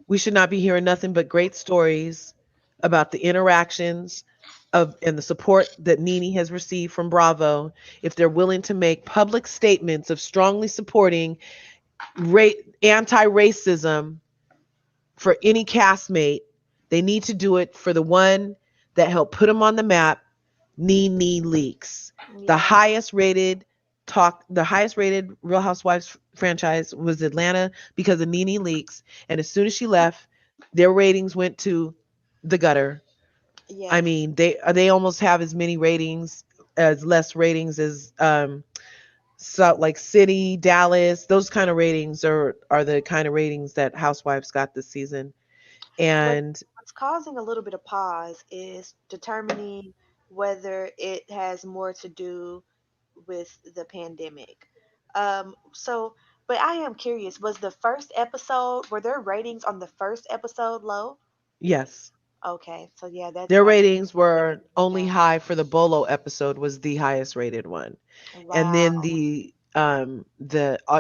We should not be hearing nothing but great stories about the interactions of and the support that NENE has received from Bravo if they're willing to make public statements of strongly supporting anti-racism for any castmate. They need to do it for the one that helped put them on the map, NENE Leaks. The Yeah. highest rated the highest rated Real Housewives franchise was Atlanta because of NENE Leaks. And as soon as she left, their ratings went to the gutter. I Yes. mean, they almost have as many ratings as less ratings as so like City, Dallas, those kind of ratings are the kind of ratings that Housewives got this season. What And what's causing a little bit of pause is determining whether it has more to do with the pandemic. But I am curious, was the first episode, were their ratings on the first episode low? yes, Okay, so yeah, that's their why they ratings were went only down. high for the Bolo episode was the highest rated one. And then Wow. the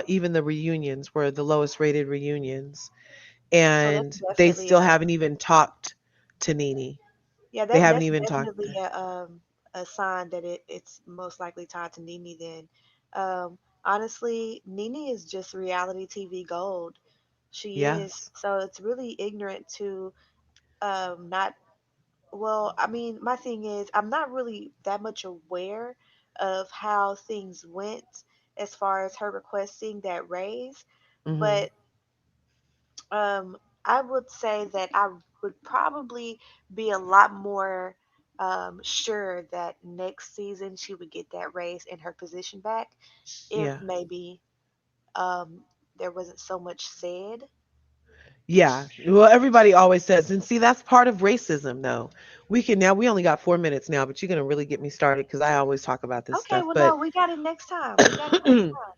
even the reunions were the lowest rated reunions. So that's And they definitely still haven't even talked to NENE. yeah, They haven't that's even talked. definitely a sign that it's most likely tied to Nene then. Honestly, Nene is just reality TV gold. She is. Yes. So it's really ignorant to not Well, I mean, my thing is, I'm not really that much aware of how things went as far as her requesting that raise, Hmm. but um, I would say that I would probably be a lot more sure that next season she would get that raise and her position back if Yeah. maybe um, there wasn't so much said. Yeah. Well, everybody always says, and see, that's part of racism, though. We only got 4 minutes now, but you're going to really get me started because I always talk about this Okay, stuff. well, But no, we got it next time. We got it next time.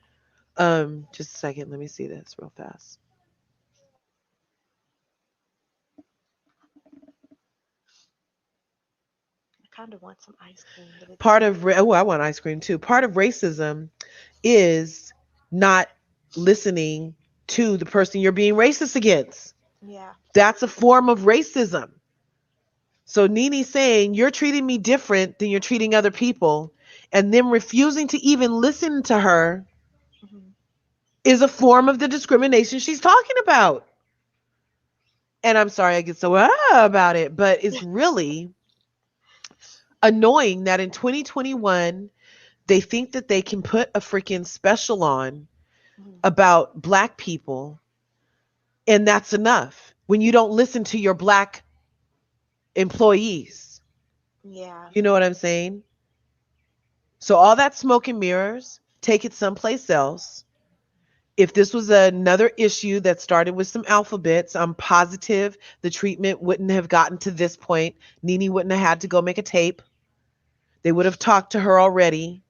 just a second. Let me see this real fast. I kind of want some ice cream, but it's Part too of, late. oh, I want ice cream too. Part of racism is not listening to the person you're being racist against. Yeah. That's a form of racism. So Nene saying you're treating me different than you're treating other people and them refusing to even listen to her Hmm. is a form of the discrimination she's talking about. And I'm sorry I get so about it, but it's really annoying that in 2021 they think that they can put a freaking special on Hmm. about black people and that's enough when you don't listen to your black employees. Yeah. You know what I'm saying? So all that smoke and mirrors, take it someplace else. If this was another issue that started with some alphabets, I'm positive the treatment wouldn't have gotten to this point. Nene wouldn't have had to go make a tape. They would have talked to her already.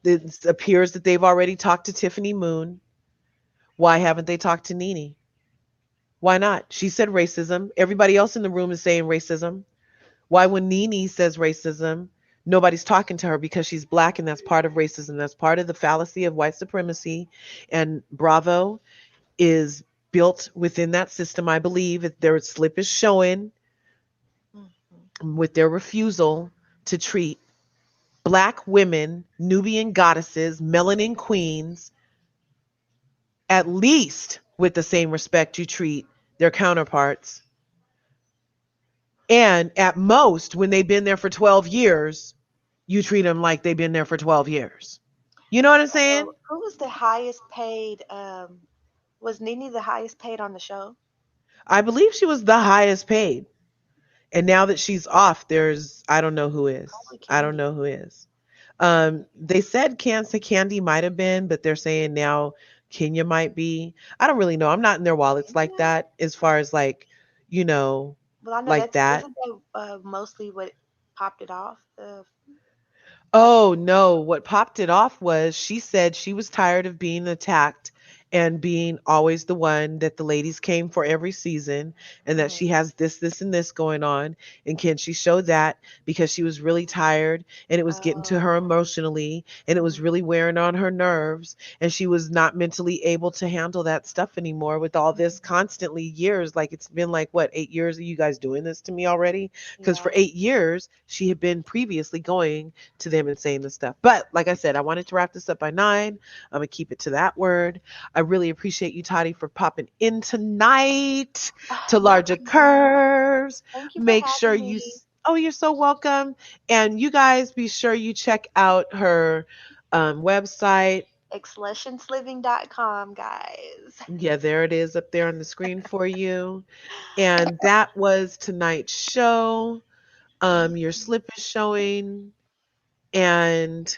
It appears that they've already talked to Tiffany Moon. Why haven't they talked to Nene? Why not? She said racism. Everybody else in the room is saying racism. Why, when Nene says racism, nobody's talking to her because she's black and that's part of racism. That's part of the fallacy of white supremacy. And Bravo is built within that system, I believe. Their slip is showing Hmm. with their refusal to treat black women, Nubian goddesses, melanin queens, at least with the same respect you treat their counterparts. And at most, when they've been there for 12 years, you treat them like they've been there for 12 years. You know what I'm saying? So, who was the highest paid? Was Nene the highest paid on the show? I believe she was the highest paid. And now that she's off, I don't know who is. Probably I don't Candy. know who is. They said Candy might have been, but they're saying now Kenya might be. I don't really know. I'm not in their wallets like Yeah. that as far as like, you know, Well, I know like that's that. isn't that mostly what popped it off. The fact that Oh no, what popped it off was she said she was tired of being attacked and being always the one that the ladies came for every season and that Mhm. she has this, and this going on. And can she show that because she was really tired and it was getting to her Oh. emotionally and it was Mhm. really wearing on her nerves and she was not mentally able to handle that stuff anymore with all this Mhm. constantly years. Like it's been like what, 8 years of you guys doing this to me already? Because for Yeah. 8 years she had been previously going to them and saying this stuff. But like I said, I wanted to wrap this up by 9. I'm gonna keep it to that word. I really appreciate you, Toddy, for popping in tonight to No Larger problem. Curves. Thank you for Make sure having you. me. Oh, you're so welcome. And you guys be sure you check out her website. Excellensliving.com, guys. Yeah, there it is up there on the screen for you. And that was tonight's show. Your Mhm. slip is showing. And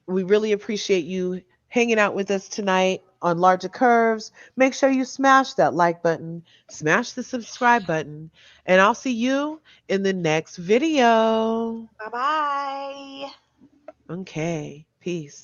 we really appreciate you hanging out with us tonight on Larger Curves. Make sure you smash that like button, smash the subscribe button, and I'll see you in the next video. Bye bye. Okay, peace.